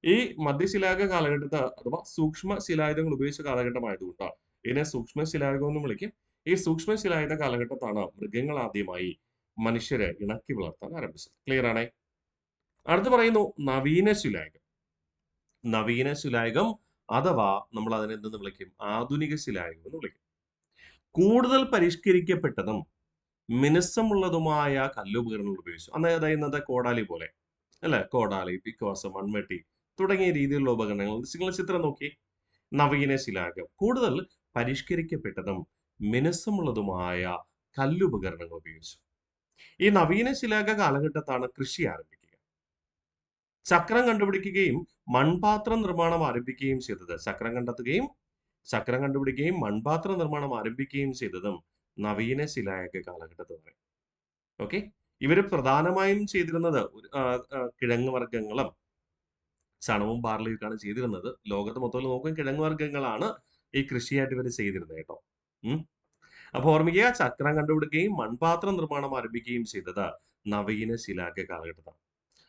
ഈ മധ്യശിലായുഗ കാലഘട്ടത്ത് അഥവാ സൂക്ഷ്മ ശിലായുധങ്ങൾ ഉപയോഗിച്ച കാലഘട്ടമായതുകൊണ്ട് ഇതിനെ സൂക്ഷ്മ ശിലായുഗം എന്നും വിളിക്കും. ഈ സൂക്ഷ്മ ശിലായുധ കാലഘട്ടത്താണ് മൃഗങ്ങൾ ആദ്യമായി മനുഷ്യരെ ഇണക്കി വളർത്താൻ ആരംഭിച്ചത്. ക്ലിയർ ആണേ? അടുത്ത് പറയുന്നു നവീന ശിലായുഗം അഥവാ നമ്മൾ അതിനെ എന്തെന്ന് വിളിക്കും? ആധുനിക ശിലായുഗം എന്ന് വിളിക്കും. കൂടുതൽ പരിഷ്കരിക്കപ്പെട്ടതും മിനുസമുള്ളതുമായ കല്ലുപകരണങ്ങൾ ഉപയോഗിച്ചു. അതായത് ഇന്നത്തെ കോടാലി പോലെ അല്ലെ, കോടാലി, പിക്കോസ്, മൺവെട്ടി തുടങ്ങിയ രീതിയിലുള്ള ഉപകരണങ്ങൾ. നിങ്ങൾ ചിത്രം നോക്കി. നവീന ശിലായുഗം കൂടുതൽ പരിഷ്കരിക്കപ്പെട്ടതും മിനുസമുള്ളതുമായ കല്ലുപകരണങ്ങൾ ഉപയോഗിച്ചു. ഈ നവീന ശിലായുഗ കാലഘട്ടത്താണ് കൃഷി ആരംഭിക്കുക. ചക്രം കണ്ടുപിടിക്കുകയും മൺപാത്ര നിർമ്മാണം ആരംഭിക്കുകയും ചെയ്തത്. ചക്രം കണ്ടുപിടിക്കുകയും മൺപാത്ര നിർമ്മാണം ആരംഭിക്കുകയും ചെയ്തതും നവീന ശിലായുഗ കാലഘട്ടത്തിലാണ്. ഓക്കെ, ഇവര് പ്രധാനമായും ചെയ്തിരുന്നത് കിഴങ്ങ് വർഗ്ഗങ്ങളും ചണവും ബാർലിയൊക്കെയാണ് ചെയ്തിരുന്നത്. ലോകത്ത് മൊത്തത്തിൽ നോക്കുകയും കിഴങ്ങ് വർഗ്ഗങ്ങളാണ് ഈ കൃഷിയായിട്ട് ഇവർ ചെയ്തിരുന്നത് കേട്ടോ. അപ്പൊ ഓർമ്മിക്കുക, ചക്രം കണ്ടുപിടിക്കുകയും മൺപാത്ര നിർമ്മാണം ആരംഭിക്കുകയും ചെയ്തത് നവീന ശിലായുഗ കാലഘട്ടത്താണ്.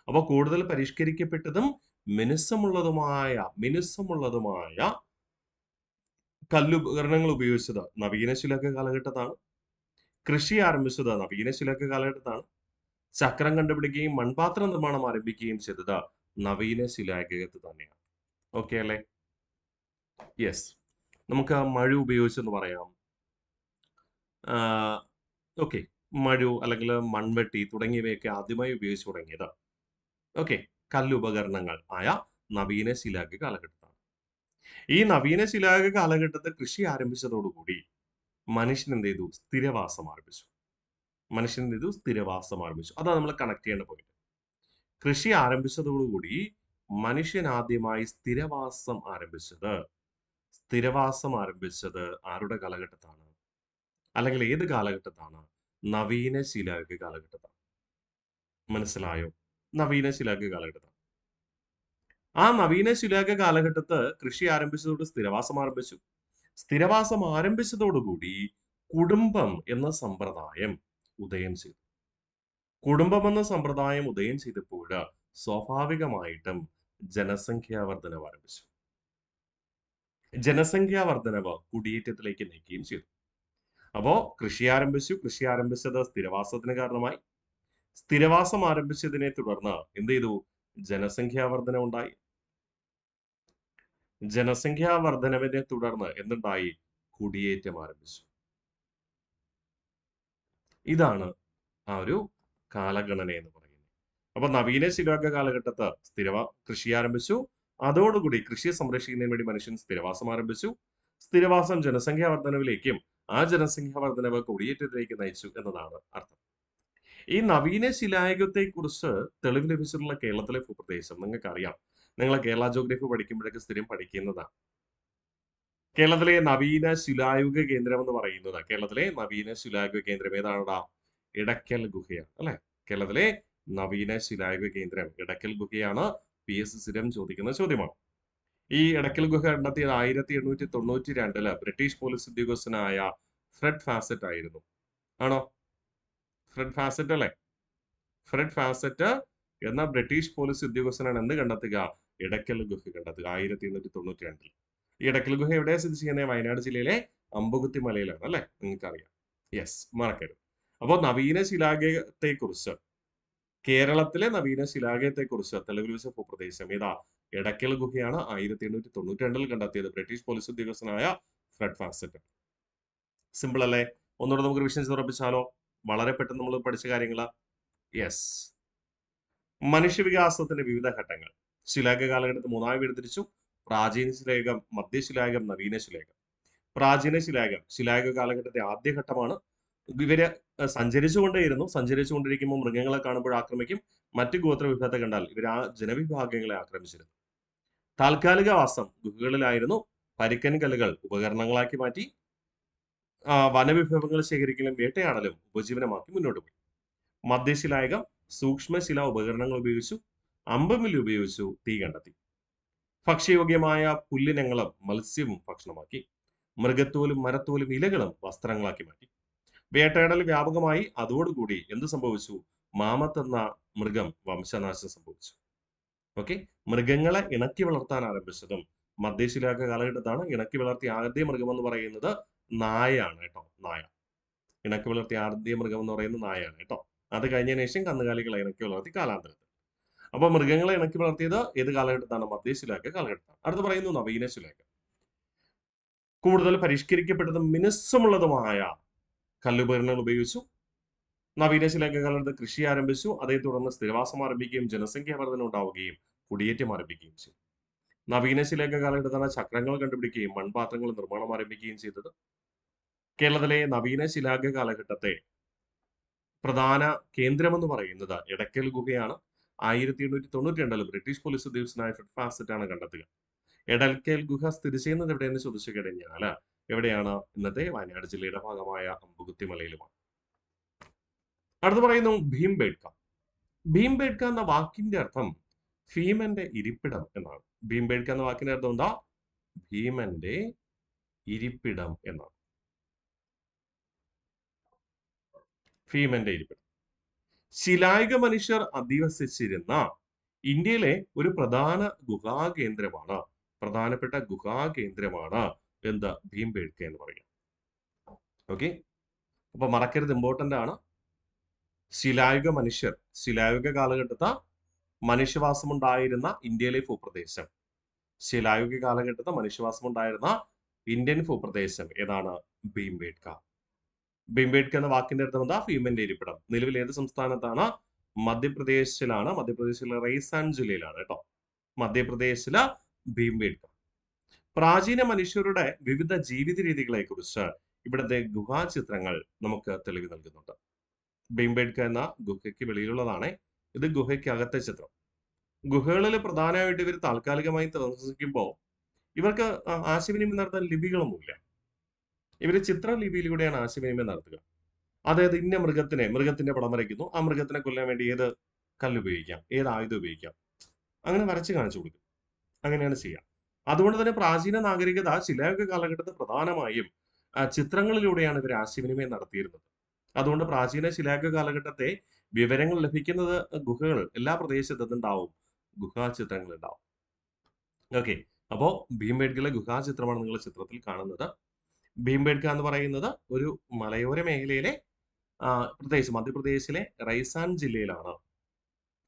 അപ്പൊ കൂടുതൽ പരിഷ്കരിക്കപ്പെട്ടതും മിനുസമുള്ളതുമായ കല്ലുപകരണങ്ങൾ ഉപയോഗിച്ചത് നവീന ശിലായുഗ കാലഘട്ടത്താണ്. കൃഷി ആരംഭിച്ചത് നവീന ശിലായുഗ കാലഘട്ടത്താണ്. ചക്രം കണ്ടുപിടിക്കുകയും മൺപാത്ര നിർമ്മാണം ആരംഭിക്കുകയും ചെയ്തത് നവീന ശിലായുഗത്ത് തന്നെയാണ്. ഓക്കെ അല്ലേ? യെസ്, നമുക്ക് മഴു ഉപയോഗിച്ചെന്ന് പറയാം. ഓക്കെ, മഴു അല്ലെങ്കിൽ മൺവെട്ടി തുടങ്ങിയവയൊക്കെ ആദ്യമായി ഉപയോഗിച്ചു തുടങ്ങിയത് കല്ലുപകരണങ്ങൾ ആയ നവീന ശിലായുഗ കാലഘട്ടത്താണ്. ഈ നവീന ശിലായുഗ കാലഘട്ടത്തിൽ കൃഷി ആരംഭിച്ചതോടുകൂടി മനുഷ്യൻ എന്ത് ചെയ്തു? സ്ഥിരവാസം ആരംഭിച്ചു. അതാണ് നമ്മൾ കണക്ട് ചെയ്യേണ്ട പോയിന്റ്. കൃഷി ആരംഭിച്ചതോടുകൂടി മനുഷ്യൻ ആദ്യമായി സ്ഥിരവാസം ആരംഭിച്ചത് ആരുടെ കാലഘട്ടത്താണ്? അല്ലെങ്കിൽ ഏത് കാലഘട്ടത്താണ്? നവീന ശിലായുഗ കാലഘട്ടത്താണ്. മനസ്സിലായോ? നവീന ശിലായുഗ കാലഘട്ടത്താണ്. ആ നവീന ശിലായുഗ കാലഘട്ടത്ത് കൃഷി ആരംഭിച്ചതോട് സ്ഥിരവാസം ആരംഭിച്ചതോടുകൂടി കുടുംബം എന്ന സമ്പ്രദായം ഉദയം ചെയ്തപ്പോൾ സ്വാഭാവികമായിട്ടും ജനസംഖ്യാ വർധനവ് ആരംഭിച്ചു. ജനസംഖ്യാ വർധനവ് കുടിയേറ്റത്തിലേക്ക് നയിക്കുകയും ചെയ്തു. അപ്പോ കൃഷി ആരംഭിച്ചത് സ്ഥിരവാസത്തിന് കാരണമായി. സ്ഥിരവാസം ആരംഭിച്ചതിനെ തുടർന്ന് എന്ത് ചെയ്തു? ജനസംഖ്യാ വർധന ഉണ്ടായി. ജനസംഖ്യാ വർധനവിനെ തുടർന്ന് എന്തുണ്ടായി? കുടിയേറ്റം ആരംഭിച്ചു. ഇതാണ് ആ ഒരു കാലഗണന എന്ന് പറയുന്നത്. അപ്പൊ നവീന ശിലായുഗ കാലഘട്ടത്ത് കൃഷി ആരംഭിച്ചു. അതോടുകൂടി കൃഷിയെ സംരക്ഷിക്കുന്നതിന് വേണ്ടി മനുഷ്യൻ സ്ഥിരവാസം ആരംഭിച്ചു. സ്ഥിരവാസം ജനസംഖ്യാ വർധനവിലേക്കും ആ ജനസംഖ്യാ വർധനവ് കുടിയേറ്റത്തിലേക്ക് നയിച്ചു എന്നതാണ് അർത്ഥം. ഈ നവീന ശിലായുഗത്തെ കുറിച്ച് തെളിവ് ലഭിച്ചിട്ടുള്ള കേരളത്തിലെ ഭൂപ്രദേശം നിങ്ങൾക്കറിയാം. നിങ്ങൾ കേരള ജോഗ്രഫി പഠിക്കുമ്പോഴൊക്കെ സ്ഥിരം പഠിക്കുന്നതാണ്. കേരളത്തിലെ നവീന ശിലായുഗ കേന്ദ്രം എന്ന് പറയുന്നത്, കേരളത്തിലെ നവീന ശിലായുഗ കേന്ദ്രം ഏതാണടാ? ഇടയ്ക്കൽ ഗുഹയാണ് അല്ലെ? കേരളത്തിലെ നവീന ശിലായുഗ കേന്ദ്രം ഇടയ്ക്കൽ ഗുഹയാണ്. PS സ്ഥിരം ചോദിക്കുന്ന ചോദ്യമാണ്. ഈ ഇടയ്ക്കൽ ഗുഹ കണ്ടെത്തിയത് 1892 ബ്രിട്ടീഷ് പോലീസ് ഉദ്യോഗസ്ഥനായ ഫ്രെഡ് ഫാസറ്റ് ആയിരുന്നു. ആണോ? ഫ്രെഡ് ഫാസറ്റ് അല്ലെ? ഫ്രെഡ് ഫാസറ്റ് എന്ന ബ്രിട്ടീഷ് പോലീസ് ഉദ്യോഗസ്ഥനാണ് എന്ത് കണ്ടെത്തുക? ഇടയ്ക്കൽ ഗുഹ കണ്ടെത്തുക 1892. ഈ ഇടയ്ക്കൽ ഗുഹ എവിടെയാണ് സ്ഥിതി ചെയ്യുന്നത്? വയനാട് ജില്ലയിലെ അമ്പുകുത്തി മലയിലാണ് അല്ലെ? നിങ്ങൾക്കറിയാം. യെസ്, മറക്കരുത്. അപ്പോൾ നവീന ശിലായുഗത്തെ കുറിച്ച്, കേരളത്തിലെ നവീന ശിലായുഗത്തെ കുറിച്ച് തെളിവ് ലഭിച്ച ഭൂപ്രദേശം ഏതാ? ഇടയ്ക്കൽ ഗുഹയാണ്. 1892 കണ്ടെത്തിയത് ബ്രിട്ടീഷ് പോലീസ് ഉദ്യോഗസ്ഥനായ ഫ്രെഡ് ഫാസറ്റ്. സിമ്പിൾ അല്ലേ? ഒന്നുകൂടെ നമുക്ക് റിവിഷൻ ചെയ്ത് ഉറപ്പിച്ചാലോ? വളരെ പെട്ടെന്ന് നമ്മൾ പഠിച്ച കാര്യങ്ങളാ. യെസ്, മനുഷ്യവികാസത്തിന്റെ വിവിധ ഘട്ടങ്ങൾ ശിലായുഗ കാലഘട്ടത്തിൽ 3ആയി വേർതിരിച്ചു. പ്രാചീന ശിലായുഗം, മധ്യശിലായുഗം, നവീന ശിലായുഗം. പ്രാചീന ശിലായുഗം ശിലായുഗ കാലഘട്ടത്തെ ആദ്യഘട്ടമാണ്. ഇവര് സഞ്ചരിച്ചുകൊണ്ടിരിക്കുമ്പോൾ മൃഗങ്ങളെ കാണുമ്പോൾ ആക്രമിക്കും. മറ്റു ഗോത്ര വിഭാഗത്തെ കണ്ടാൽ ഇവർ ആ ജനവിഭാഗങ്ങളെ ആക്രമിച്ചിരുന്നു. താൽക്കാലിക വാസം ഗുഹകളിലായിരുന്നു. പരിക്കൻ കല്ലുകൾ ഉപകരണങ്ങളാക്കി മാറ്റി. വനവിഭവങ്ങൾ ശേഖരിക്കലും വേട്ടയാടലും ഉപജീവനമാക്കി മുന്നോട്ട് പോയി. മധ്യശിലായുഗം സൂക്ഷ്മശില ഉപകരണങ്ങൾ ഉപയോഗിച്ചു. അമ്പുമില്ല് ഉപയോഗിച്ചു തീ കണ്ടെത്തി. ഭക്ഷ്യയോഗ്യമായ പുല്ലിനങ്ങളും മത്സ്യവും ഭക്ഷണമാക്കി. മൃഗത്തോലും മരത്തോലും ഇലകളും വസ്ത്രങ്ങളാക്കി മാറ്റി. വേട്ടയാടൽ വ്യാപകമായി. അതോടുകൂടി എന്ത് സംഭവിച്ചു? മാമത്ത് എന്ന മൃഗം വംശനാശം സംഭവിച്ചു. ഓക്കെ, മൃഗങ്ങളെ ഇണക്കി വളർത്താൻ ആരംഭിച്ചതും മധ്യശിലായുഗ കാലഘട്ടത്താണ്. ഇണക്കി വളർത്തിയ ആദ്യ മൃഗം എന്ന് പറയുന്നത് നായയാണ് കേട്ടോ. നായ. ഇണക്കി വളർത്തിയ ആദ്യ മൃഗം എന്ന് പറയുന്നത് നായയാണ് കേട്ടോ. അത് കഴിഞ്ഞതിന് ശേഷം കന്നുകാലികളെ ഇണക്കി വളർത്തി കാലാന്തരത്തിൽ. അപ്പൊ മൃഗങ്ങളെ ഇണക്കി വളർത്തിയത് ഏത് കാലഘട്ടത്താണ്? മധ്യശിലായുഗ കാലഘട്ടത്താണ്. അടുത്ത് പറയുന്നു നവീന ശിലായുഗം. കൂടുതൽ പരിഷ്കരിക്കപ്പെട്ടതും മിനുസമുള്ളതുമായ കല്ലുപകരണങ്ങൾ ഉപയോഗിച്ചു. നവീന ശിലായുഗ കാലഘട്ടത്തിൽ കൃഷി ആരംഭിച്ചു. അതേ തുടർന്ന് സ്ഥിരവാസം ആരംഭിക്കുകയും ജനസംഖ്യാ വർധന ഉണ്ടാവുകയും കുടിയേറ്റം ആരംഭിക്കുകയും ചെയ്തു. നവീന ശിലായുഗ കാലഘട്ടത്താണ് ചക്രങ്ങൾ കണ്ടുപിടിക്കുകയും മൺപാത്രങ്ങൾ നിർമ്മാണം ആരംഭിക്കുകയും ചെയ്തത്. കേരളത്തിലെ നവീന ശിലായുഗ കാലഘട്ടത്തെ പ്രധാന കേന്ദ്രമെന്ന് പറയുന്നത് ഇടയ്ക്കൽ ഗുഹയാണ്. 1892 ബ്രിട്ടീഷ് പോലീസ് ഉദ്യോഗസ്ഥനായ ഫ്രെഡ് ഫാസറ്റ് ആണ് കണ്ടെത്തുക. ഇടയ്ക്കൽ ഗുഹ സ്ഥിതി ചെയ്യുന്നത് എവിടെയെന്ന് ചോദിച്ചു കഴിഞ്ഞാൽ എവിടെയാണ്? ഇന്നത്തെ വയനാട് ജില്ലയുടെ ഭാഗമായ അമ്പുകുത്തി മലയിലുമാണ്. അടുത്ത് പറയുന്നു ഭീംബേട്ക. ഭീംബേട്ക എന്ന വാക്കിന്റെ അർത്ഥം ഭീമന്റെ ഇരിപ്പിടം എന്നാണ്. ഭീംബേട്ക എന്ന വാക്കിന്റെ അർത്ഥം എന്താ? ഭീമന്റെ ഇരിപ്പിടം എന്നാണ്. ഭീമന്റെ ഇരിപ്പിടം. ശിലായുഗ മനുഷ്യർ അധിവസിച്ചിരുന്ന ഇന്ത്യയിലെ ഒരു പ്രധാനപ്പെട്ട ഗുഹാകേന്ദ്രമാണ് എന്താ? ഭീംബേട്ക എന്ന് പറയുക. ഓക്കെ, അപ്പൊ മറക്കരുത്, ഇമ്പോർട്ടന്റ് ആണ്. ശിലായുഗ കാലഘട്ടത്ത് മനുഷ്യവാസമുണ്ടായിരുന്ന ഇന്ത്യയിലെ ഭൂപ്രദേശം, ശിലായുഗ കാലഘട്ടത്ത് മനുഷ്യവാസമുണ്ടായിരുന്ന ഇന്ത്യൻ ഭൂപ്രദേശം ഏതാണ്? ഭീംബേട്ക. ഭീംബേട്ക എന്ന വാക്കിന്റെ അർത്ഥം എന്താ? ഭീമന്റെ ഇരിപ്പിടം. നിലവിൽ ഏത് സംസ്ഥാനത്താണ്? മധ്യപ്രദേശിലാണ്. മധ്യപ്രദേശിലെ റൈസാൻ ജില്ലയിലാണ് കേട്ടോ. മധ്യപ്രദേശിലെ ഭീംബേട്ക. പ്രാചീന മനുഷ്യരുടെ വിവിധ ജീവിത രീതികളെ കുറിച്ച് ഇവിടുത്തെ ഗുഹാചിത്രങ്ങൾ നമുക്ക് തെളിവ് നൽകുന്നുണ്ട്. ഭീംബേട്ക എന്ന ഗുഹയ്ക്ക് വെളിയിലുള്ളതാണ്. ഇത് ഗുഹയ്ക്കകത്തെ ചിത്രം. ഗുഹകളിൽ പ്രധാനമായിട്ട് ഇവർ താൽക്കാലികമായി താമസിക്കുമ്പോൾ ഇവർക്ക് ആശയവിനിമയം നടത്താൻ ലിപികളൊന്നുമില്ല. ഇവര് ചിത്രലിപിയിലൂടെയാണ് ആശയവിനിമയം നടത്തുക. അതായത് ഇന്ന മൃഗത്തിന്റെ പടം വരയ്ക്കുന്നു. ആ മൃഗത്തിനെ കൊല്ലാൻ വേണ്ടി ഏത് കല്ലുപയോഗിക്കാം, ഏത് ആയുധം ഉപയോഗിക്കാം, അങ്ങനെ വരച്ച് കാണിച്ചു കൊടുക്കും. അങ്ങനെയാണ് ചെയ്യുക. അതുകൊണ്ട് തന്നെ പ്രാചീന നാഗരികത ശിലായുഗ കാലഘട്ടത്തിൽ പ്രധാനമായും ചിത്രങ്ങളിലൂടെയാണ് ഇവർ ആശയവിനിമയം നടത്തിയിരുന്നത്. അതുകൊണ്ട് പ്രാചീന ശിലായുഗ കാലഘട്ടത്തെ വിവരങ്ങൾ ലഭിക്കുന്നത് ഗുഹകൾ എല്ലാ പ്രദേശത്തും ഉണ്ടാവും. ഗുഹാചിത്രങ്ങൾ ഉണ്ടാവും. ഓക്കെ, അപ്പോൾ ഭീംബേഡ്കയിലെ ഗുഹാചിത്രമാണ് നിങ്ങൾ ചിത്രത്തിൽ കാണുന്നത്. ഭീംബേഡ്ക എന്ന് പറയുന്നത് ഒരു മലയോര മേഖലയിലെ പ്രദേശം, മധ്യപ്രദേശിലെ റൈസാൻ ജില്ലയിലാണ്.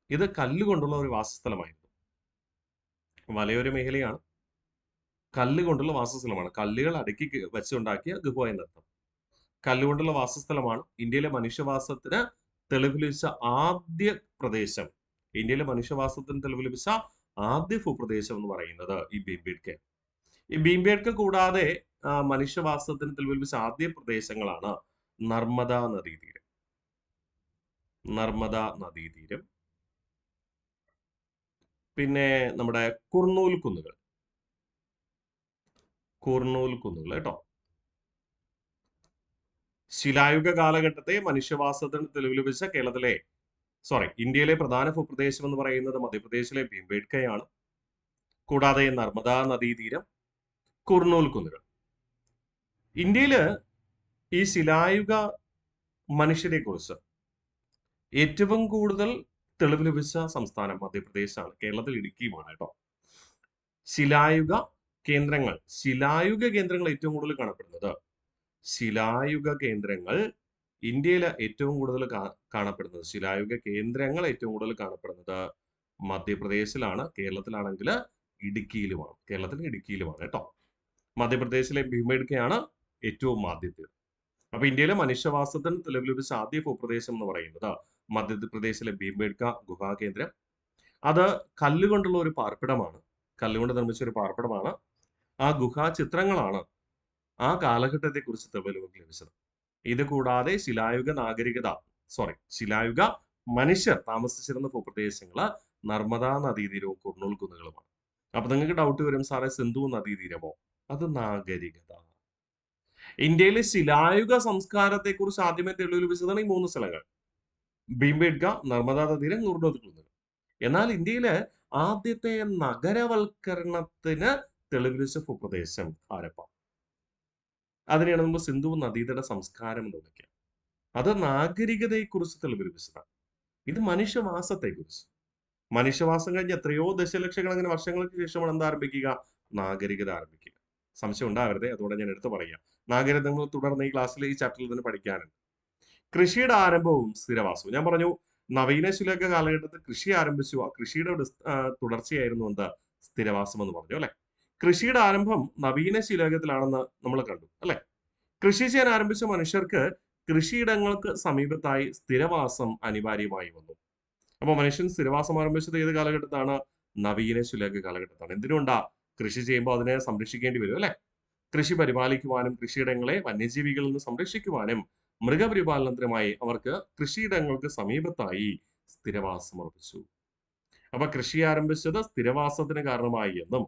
ഇത് കല്ലുകൊണ്ടുള്ള ഒരു വാസസ്ഥലമായിരുന്നു. മലയോര മേഖലയാണ്, കല്ലുകൊണ്ടുള്ള വാസസ്ഥലമാണ്. കല്ലുകൾ അടുക്കി വെച്ചുണ്ടാക്കിയ ഗുഹ എന്നർത്ഥം. കല്ലുകൊണ്ടുള്ള വാസസ്ഥലമാണ്. ഇന്ത്യയിലെ മനുഷ്യവാസത്തിന് തെളിവ് ലഭിച്ച ആദ്യ പ്രദേശം, ഇന്ത്യയിലെ മനുഷ്യവാസത്തിന് തെളിവ് ലഭിച്ച ആദ്യ ഭൂപ്രദേശം എന്ന് പറയുന്നത് ഈ ഭീംബേഡ്ക. ഈ ഭീംബേഡ്ക കൂടാതെ മനുഷ്യവാസത്തിന് തെളിവ് ലഭിച്ച ആദ്യ പ്രദേശങ്ങളാണ് നർമ്മദ നദീതീരം, നർമ്മദ നദീതീരം, പിന്നെ നമ്മുടെ കുർണൂൽ കുന്നുകൾ, കുർണൂൽ കുന്നുകൾ കേട്ടോ. ശിലായുഗ കാലഘട്ടത്തെ മനുഷ്യവാസത്തിന് തെളിവ് ലഭിച്ച ഇന്ത്യയിലെ പ്രധാന ഭൂപ്രദേശം എന്ന് പറയുന്നത് മധ്യപ്രദേശിലെ ഭീംബേഡ്കയാണ്. കൂടാതെ നർമ്മദ നദീതീരം, കുർണൂൽ കുന്നുകൾ. ഇന്ത്യയില് ഈ ശിലായുഗ മനുഷ്യരെ കുറിച്ച് ഏറ്റവും കൂടുതൽ തെളിവ് ലഭിച്ച സംസ്ഥാനം മധ്യപ്രദേശാണ്. കേരളത്തിൽ ഇടുക്കിയുമാണ് കേട്ടോ. ശിലായുഗ കേന്ദ്രങ്ങൾ ഏറ്റവും കൂടുതൽ കാണപ്പെടുന്നത്, ശിലായുഗ കേന്ദ്രങ്ങൾ ഇന്ത്യയിലെ ഏറ്റവും കൂടുതൽ കാണപ്പെടുന്നത്, ശിലായുഗ കേന്ദ്രങ്ങൾ ഏറ്റവും കൂടുതൽ കാണപ്പെടുന്നത് മധ്യപ്രദേശിലാണ്. കേരളത്തിൽ ഇടുക്കിയിലുമാണ് കേട്ടോ. മധ്യപ്രദേശിലെ ഭീംബേഡ്കയാണ് ഏറ്റവും ആദ്യത്തേത്. അപ്പൊ ഇന്ത്യയിലെ മനുഷ്യവാസത്തിന് തെളിവ് ലഭിച്ച ആദ്യ ഭൂപ്രദേശം എന്ന് പറയുന്നത് മധ്യപ്രദേശിലെ ഭീംബേഡ്ക ഗുഹാകേന്ദ്രം. അത് കല്ലുകൊണ്ടുള്ള ഒരു പാർപ്പിടമാണ്, കല്ലുകൊണ്ട് നിർമ്മിച്ച ഒരു പാർപ്പിടമാണ്. ആ ഗുഹാ ചിത്രങ്ങളാണ് ആ കാലഘട്ടത്തെ കുറിച്ച് തെളിവ് ലഭിച്ചത്. ഇത് കൂടാതെ ശിലായുഗ മനുഷ്യർ താമസിച്ചിരുന്ന ഭൂപ്രദേശങ്ങള് നർമ്മദാ നദീതീരവും കുർണൂൽ കുന്നുകളുമാണ്. അപ്പൊ നിങ്ങൾക്ക് ഡൗട്ട് വരും, സാറേ സിന്ധു നദീതീരമോ? അത് നാഗരികത. ഇന്ത്യയിലെ ശിലായുഗ സംസ്കാരത്തെ കുറിച്ച് ആദ്യമേ തെളിവ് ലഭിച്ചതാണ് ഈ 3 സ്ഥലങ്ങൾ: ഭീംബേഡ്ക, നർമ്മദാ നദീരം, കുർണൂൽ കുന്നുകൾ. എന്നാൽ ഇന്ത്യയിലെ ആദ്യത്തെ നഗരവൽക്കരണത്തിന് തെളിവ് ലഭിച്ച ഭൂപ്രദേശം ഹാരപ്പ. അതിനെയാണ് നമ്മൾ സിന്ധു നദീതട സംസ്കാരം എന്ന് വിളിക്കുക. അത് നാഗരികതയെക്കുറിച്ച് തെളിവ് ലഭിച്ചതാണ്. ഇത് മനുഷ്യവാസത്തെക്കുറിച്ച്. മനുഷ്യവാസം കഴിഞ്ഞ് എത്രയോ ദശലക്ഷക്കണക്കിന് വർഷങ്ങൾക്ക് ശേഷമാണ് എന്താ ആരംഭിക്കുക? നാഗരികത ആരംഭിക്കുക. സംശയം ഉണ്ടാവരുതേ, അതുകൊണ്ട് ഞാൻ എടുത്തു പറയാം. നാഗരികതകൾ തുടർന്ന് ഈ ക്ലാസ്സിൽ, ഈ ചാപ്റ്ററിൽ തന്നെ പഠിക്കാനുണ്ട്. കൃഷിയുടെ ആരംഭവും സ്ഥിരവാസവും. ഞാൻ പറഞ്ഞു, നവീന ശിലായുഗ കാലഘട്ടത്തിൽ കൃഷി ആരംഭിച്ചു. ആ കൃഷിയുടെ തുടർച്ചയായിരുന്നു എന്താ? സ്ഥിരവാസം എന്ന് പറഞ്ഞു അല്ലെ. കൃഷിയുടെ ആരംഭം നവീന ശിലായുഗത്തിലാണെന്ന് നമ്മൾ കണ്ടു അല്ലെ. കൃഷി ചെയ്യാൻ ആരംഭിച്ച മനുഷ്യർക്ക് കൃഷിയിടങ്ങൾക്ക് സമീപത്തായി സ്ഥിരവാസം അനിവാര്യമായി വന്നു. അപ്പൊ മനുഷ്യൻ സ്ഥിരവാസം ആരംഭിച്ചത് ഏത് കാലഘട്ടത്താണ്? നവീന ശിലായുഗ കാലഘട്ടത്താണ്. എന്തിനുണ്ടാ? കൃഷി ചെയ്യുമ്പോൾ അതിനെ സംരക്ഷിക്കേണ്ടി വരും അല്ലെ. കൃഷി പരിപാലിക്കുവാനും കൃഷിയിടങ്ങളെ വന്യജീവികളിൽ നിന്ന് സംരക്ഷിക്കുവാനും മൃഗപരിപാലനത്തിനുമായി അവർക്ക് കൃഷിയിടങ്ങൾക്ക് സമീപത്തായി സ്ഥിരവാസം ഉറപ്പിച്ചു. അപ്പൊ കൃഷി ആരംഭിച്ചത് സ്ഥിരവാസത്തിന് കാരണമായി എന്നും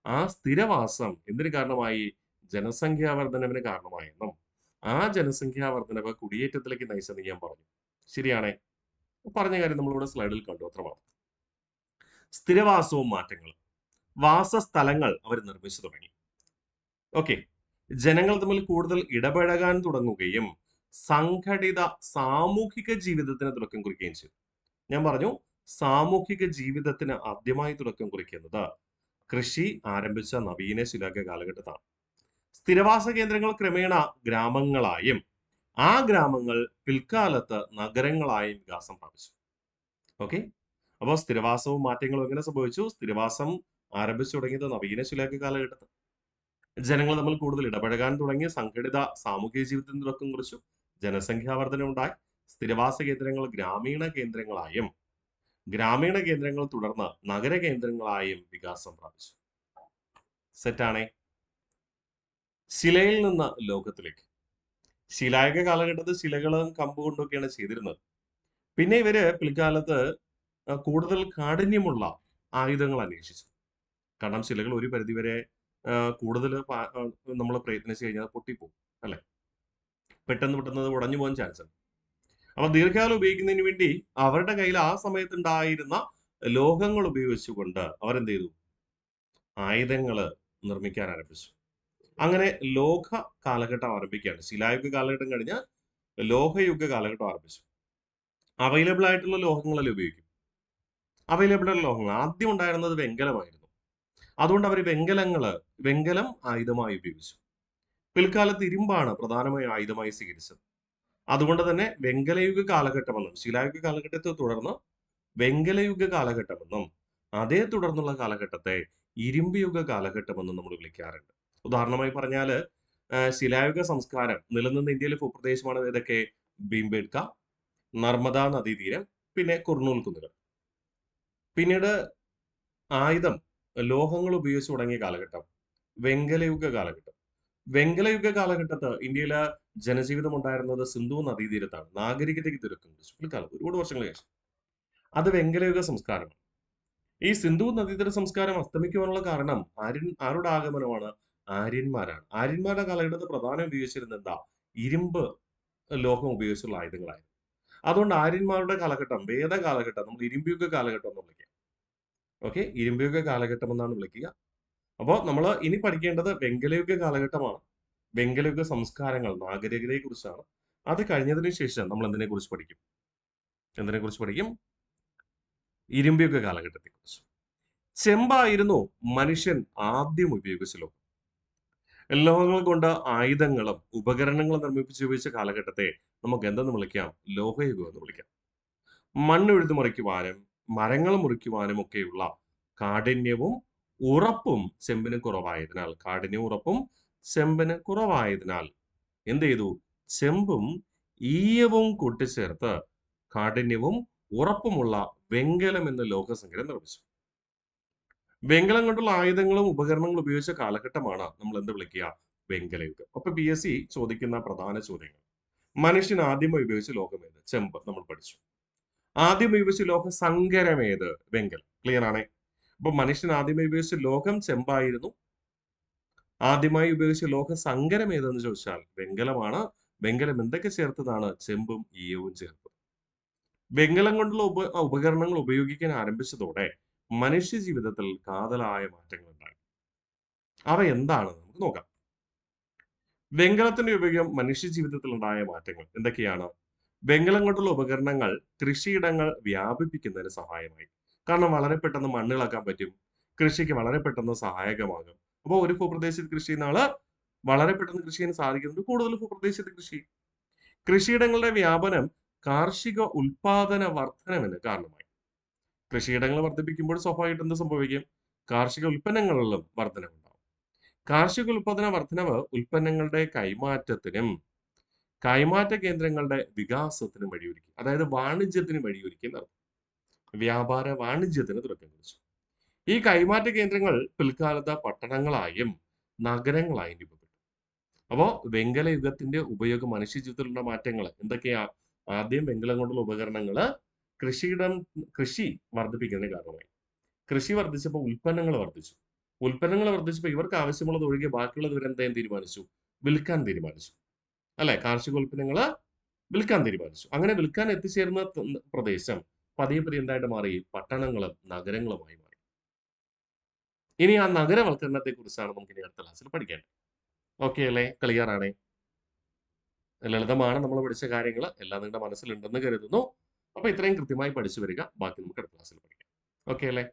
ആ സ്ഥിരവാസം എന്തിനു കാരണമായി? ജനസംഖ്യാ വർധനവിന് കാരണമായെന്നും ആ ജനസംഖ്യാ വർധനവ് കുടിയേറ്റത്തിലേക്ക് നയിച്ചെന്ന് ഞാൻ പറഞ്ഞു. ശരിയാണേ? പറഞ്ഞ കാര്യം നമ്മളിവിടെ സ്ലൈഡിൽ കണ്ടു, അത്രമാണ്. സ്ഥിരവാസവും മാറ്റങ്ങളും. വാസസ്ഥലങ്ങൾ അവർ നിർമ്മിച്ചു തുടങ്ങി. ഓക്കെ, ജനങ്ങൾ തമ്മിൽ കൂടുതൽ ഇടപഴകാൻ തുടങ്ങുകയും സംഘടിത സാമൂഹിക ജീവിതത്തിന് തുടക്കം കുറിക്കുകയും ചെയ്തു. ഞാൻ പറഞ്ഞു, സാമൂഹിക ജീവിതത്തിന് ആദ്യമായി തുടക്കം കുറിക്കുന്നത് കൃഷി ആരംഭിച്ച നവീന ശിലായുഗ കാലഘട്ടത്താണ്. സ്ഥിരവാസ കേന്ദ്രങ്ങൾ ക്രമേണ ഗ്രാമങ്ങളായും ആ ഗ്രാമങ്ങൾ പിൽക്കാലത്ത് നഗരങ്ങളായും വികാസം പ്രാപിച്ചു. ഓക്കെ, അപ്പോൾ സ്ഥിരവാസവും മാറ്റങ്ങളും എങ്ങനെ സംഭവിച്ചു? സ്ഥിരവാസം ആരംഭിച്ചു തുടങ്ങിയത് നവീന ശിലായുഗ കാലഘട്ടത്തിൽ. ജനങ്ങൾ തമ്മിൽ കൂടുതൽ ഇടപഴകാൻ തുടങ്ങി, സംഘടിത സാമൂഹിക ജീവിതത്തിന് തുടക്കം കുറിച്ചു, ജനസംഖ്യാവർദ്ധന ഉണ്ടായി, സ്ഥിരവാസ കേന്ദ്രങ്ങൾ ഗ്രാമീണ കേന്ദ്രങ്ങളായും ഗ്രാമീണ കേന്ദ്രങ്ങൾ തുടർന്ന് നഗര കേന്ദ്രങ്ങളായും വികാസം പ്രാപിച്ചു. സെറ്റാണേ. ശിലയിൽ നിന്ന് ലോകത്തിലേക്ക്. ശിലായുഗ കാലഘട്ടത്തിൽ ശിലകളും കമ്പുകൊണ്ടൊക്കെയാണ് ചെയ്തിരുന്നത്. പിന്നെ ഇവര് പിൽക്കാലത്ത് കൂടുതൽ കാഠിന്യമുള്ള ആയുധങ്ങൾ അന്വേഷിച്ചു. കാരണം ശിലകൾ ഒരു പരിധിവരെ കൂടുതൽ നമ്മൾ പ്രയത്നിച്ചു കഴിഞ്ഞാൽ പൊട്ടിപ്പോകും അല്ലെ. പെട്ടെന്ന് ഉടഞ്ഞു പോകാൻ ചാൻസ് ഉണ്ട്. അപ്പൊ ദീർഘകാലം ഉപയോഗിക്കുന്നതിന് വേണ്ടി അവരുടെ കയ്യിൽ ആ സമയത്ത് ഉണ്ടായിരുന്ന ലോഹങ്ങൾ ഉപയോഗിച്ചുകൊണ്ട് അവരെന്ത് ചെയ്തു? ആയുധങ്ങൾ നിർമ്മിക്കാൻ ആരംഭിച്ചു. അങ്ങനെ ലോഹ കാലഘട്ടം ആരംഭിക്കുകയാണ്. ശിലായുഗ കാലഘട്ടം കഴിഞ്ഞ് ലോഹയുഗ കാലഘട്ടം ആരംഭിച്ചു. അവൈലബിൾ ആയിട്ടുള്ള ലോഹങ്ങളല്ലേ ഉപയോഗിക്കും. അവൈലബിൾ ആയ ലോഹങ്ങൾ. ആദ്യം ഉണ്ടായിരുന്നത് വെങ്കലമായിരുന്നു. അതുകൊണ്ട് അവർ വെങ്കലം ആയുധമായി ഉപയോഗിച്ചു. പിൽക്കാലത്ത് ഇരുമ്പാണ് പ്രധാനമായും ആയുധമായി സ്വീകരിച്ചത്. അതുകൊണ്ട് തന്നെ വെങ്കലയുഗ കാലഘട്ടമെന്നും ശിലായുഗ കാലഘട്ടത്തെ തുടർന്ന് വെങ്കലയുഗ കാലഘട്ടമെന്നും അതേ തുടർന്നുള്ള കാലഘട്ടത്തെ ഇരുമ്പ് യുഗ കാലഘട്ടമെന്നും നമ്മൾ വിളിക്കാറുണ്ട്. ഉദാഹരണമായി പറഞ്ഞാല് ശിലായുഗ സംസ്കാരം നിലനിന്ന ഇന്ത്യയിലെ ഭൂപ്രദേശമാണ് ഏതൊക്കെ? ഭീംബേട്ക, നർമ്മദ നദീതീരം, പിന്നെ കുർണൂൽ കുന്നുകൾ. പിന്നീട് ആയുധം ലോഹങ്ങൾ ഉപയോഗിച്ച് തുടങ്ങിയ കാലഘട്ടം വെങ്കലയുഗ കാലഘട്ടം. വെങ്കലയുഗ കാലഘട്ടത്ത് ഇന്ത്യയിലെ ജനജീവിതം ഉണ്ടായിരുന്നത് സിന്ധു നദീതീരത്താണ്. നാഗരികതയ്ക്ക് തിരക്കും പിൽക്കാലത്ത് ഒരുപാട് വർഷങ്ങൾക്ക് ശേഷം. അത് വെങ്കലയുഗ സംസ്കാരമാണ്. ഈ സിന്ധു നദീതട സംസ്കാരം അസ്തമിക്കുവാനുള്ള കാരണം ആരുടെ ആഗമനമാണ്? ആര്യന്മാരാണ്. ആര്യന്മാരുടെ കാലഘട്ടത്തിൽ പ്രധാനം ഉപയോഗിച്ചിരുന്നത് എന്താ? ഇരുമ്പ് ലോഹം ഉപയോഗിച്ചുള്ള ആയുധങ്ങളായിരുന്നു. അതുകൊണ്ട് ആര്യന്മാരുടെ കാലഘട്ടം, വേദ കാലഘട്ടം, നമ്മൾ ഇരുമ്പുയുഗ കാലഘട്ടം എന്ന് വിളിക്കുക. ഓക്കെ, ഇരുമ്പുയുഗ കാലഘട്ടം എന്നാണ് വിളിക്കുക. അപ്പോൾ നമ്മൾ ഇനി പഠിക്കേണ്ടത് വെങ്കലയുഗ കാലഘട്ടമാണ്. വെങ്കലയുഗ സംസ്കാരങ്ങൾ, നാഗരികതയെ കുറിച്ചാണ്. അത് കഴിഞ്ഞതിന് ശേഷം നമ്മൾ എന്തിനെ കുറിച്ച് പഠിക്കും? ഇരുമ്പുയുഗ കാലഘട്ടത്തെ കുറിച്ച്. ചെമ്പായിരുന്നു മനുഷ്യൻ ആദ്യം ഉപയോഗിച്ച ലോഹം. ലോഹങ്ങൾ കൊണ്ട് ആയുധങ്ങളും ഉപകരണങ്ങളും നിർമ്മിച്ചുപയോഗിച്ച കാലഘട്ടത്തെ നമുക്ക് എന്തെന്ന് വിളിക്കാം? ലോഹയുഗം എന്ന് വിളിക്കാം. മണ്ണ് ഉഴുതു മറിക്കുവാനും മരങ്ങൾ മുറിക്കുവാനും ഒക്കെയുള്ള കാഠിന്യവും ഉറപ്പും ചെമ്പിന് കുറവായതിനാൽ എന്ത് ചെയ്തു? ചെമ്പും ഈയവും കൂട്ടിച്ചേർത്ത് കാഠിന്യവും ഉറപ്പുമുള്ള വെങ്കലം എന്ന ലോഹസങ്കരം നിർമ്മിച്ചു. വെങ്കലം കൊണ്ടുള്ള ആയുധങ്ങളും ഉപകരണങ്ങളും ഉപയോഗിച്ച കാലഘട്ടമാണ് നമ്മൾ എന്ത് വിളിക്കുക? വെങ്കലയുഗം. അപ്പൊ PSC ചോദിക്കുന്ന പ്രധാന ചോദ്യങ്ങൾ: മനുഷ്യൻ ആദ്യമായി ഉപയോഗിച്ച ലോഹം ഏത്? ചെമ്പ്, നമ്മൾ പഠിച്ചു. ആദ്യം ഉപയോഗിച്ച ലോഹ സങ്കരം ഏത്? വെങ്കലം. ക്ലിയർ ആണേ? അപ്പൊ മനുഷ്യൻ ആദ്യമായി ഉപയോഗിച്ച ലോഹം ചെമ്പായിരുന്നു. ആദ്യമായി ഉപയോഗിച്ച ലോഹ സങ്കരം ഏതെന്ന് ചോദിച്ചാൽ വെങ്കലമാണ്. വെങ്കലം എന്തൊക്കെ ചേർത്തതാണ്? ചെമ്പും ഈയവും ചേർത്തത്. വെങ്കലം കൊണ്ടുള്ള ഉപകരണങ്ങൾ ഉപയോഗിക്കാൻ ആരംഭിച്ചതോടെ മനുഷ്യ ജീവിതത്തിൽ കാതലായ മാറ്റങ്ങൾ ഉണ്ടായി. അവ എന്താണെന്ന് നമുക്ക് നോക്കാം. വെങ്കലത്തിന്റെ ഉപയോഗം മനുഷ്യ ജീവിതത്തിൽ ഉണ്ടായ മാറ്റങ്ങൾ എന്തൊക്കെയാണ്? വെങ്കലം കൊണ്ടുള്ള ഉപകരണങ്ങൾ കൃഷിയിടങ്ങൾ വ്യാപിപ്പിക്കുന്നതിന് സഹായമായി. കാരണം വളരെ പെട്ടെന്ന് മണ്ണിളക്കാൻ പറ്റും. കൃഷിക്ക് വളരെ പെട്ടെന്ന് സഹായകമാകും. അപ്പോൾ ഒരു ഭൂപ്രദേശത്ത് കൃഷി ചെയ്യുന്ന ആള് വളരെ പെട്ടെന്ന് കൃഷി ചെയ്യാൻ സാധിക്കുന്നുണ്ട്. കൂടുതൽ ഭൂപ്രദേശത്ത് കൃഷിയിടങ്ങളുടെ വ്യാപനം കാർഷിക ഉൽപാദന വർധനവിന് കാരണമായി. കൃഷിയിടങ്ങൾ വർദ്ധിപ്പിക്കുമ്പോൾ സ്വാഭാവികമായിട്ട് എന്ത് സംഭവിക്കും? കാർഷിക ഉൽപ്പന്നങ്ങളിലും വർധനവുണ്ടാവും. കാർഷിക ഉൽപാദന വർധനവ് ഉൽപ്പന്നങ്ങളുടെ കൈമാറ്റത്തിനും കൈമാറ്റ കേന്ദ്രങ്ങളുടെ വികാസത്തിനും വഴിയൊരുക്കി. അതായത് വാണിജ്യത്തിന് വഴിയൊരുക്കി എന്നർത്ഥം. വ്യാപാര വാണിജ്യത്തിന് തുടക്കം കുറിച്ചു. ഈ കൈമാറ്റ കേന്ദ്രങ്ങൾ പിൽക്കാലത്ത് പട്ടണങ്ങളായും നഗരങ്ങളായും രൂപപ്പെട്ടു. അപ്പോ വെങ്കല യുഗത്തിന്റെ ഉപയോഗം മനുഷ്യ ജീവിതത്തിലുള്ള മാറ്റങ്ങൾ എന്തൊക്കെയാ? ആദ്യം വെങ്കലം കൊണ്ടുള്ള ഉപകരണങ്ങള് കൃഷി വർദ്ധിപ്പിക്കുന്നതിന് കാരണമായി. കൃഷി വർദ്ധിച്ചപ്പോൾ ഉൽപ്പന്നങ്ങൾ വർദ്ധിച്ചപ്പോൾ ഇവർക്ക് ആവശ്യമുള്ളത് ഒഴികെ ബാക്കിയുള്ളത് ഇവരെന്തായാലും തീരുമാനിച്ചു? വിൽക്കാൻ തീരുമാനിച്ചു. അല്ലെ? കാർഷിക ഉൽപ്പന്നങ്ങള് വിൽക്കാൻ തീരുമാനിച്ചു. അങ്ങനെ വിൽക്കാൻ എത്തിച്ചേർന്ന പ്രദേശം പതിയെ എന്തായിട്ട് മാറി? പട്ടണങ്ങളും നഗരങ്ങളുമായി മാറി. ഇനി ആ നഗരവൽക്കരണത്തെ കുറിച്ചാണ് നമുക്ക് ഇനി അടുത്ത ക്ലാസ്സിൽ പഠിക്കേണ്ടത്. ഓക്കെ അല്ലേ? ക്ലിയർ ആണേ? ലളിതമാണ് നമ്മൾ പഠിച്ച കാര്യങ്ങൾ. എല്ലാം നിങ്ങളുടെ മനസ്സിലുണ്ടെന്ന് കരുതുന്നു. അപ്പൊ ഇത്രയും കൃത്യമായി പഠിച്ചു വരിക. ബാക്കി നമുക്ക് അടുത്ത ക്ലാസ്സിൽ പഠിക്കാം. ഓക്കെ അല്ലേ?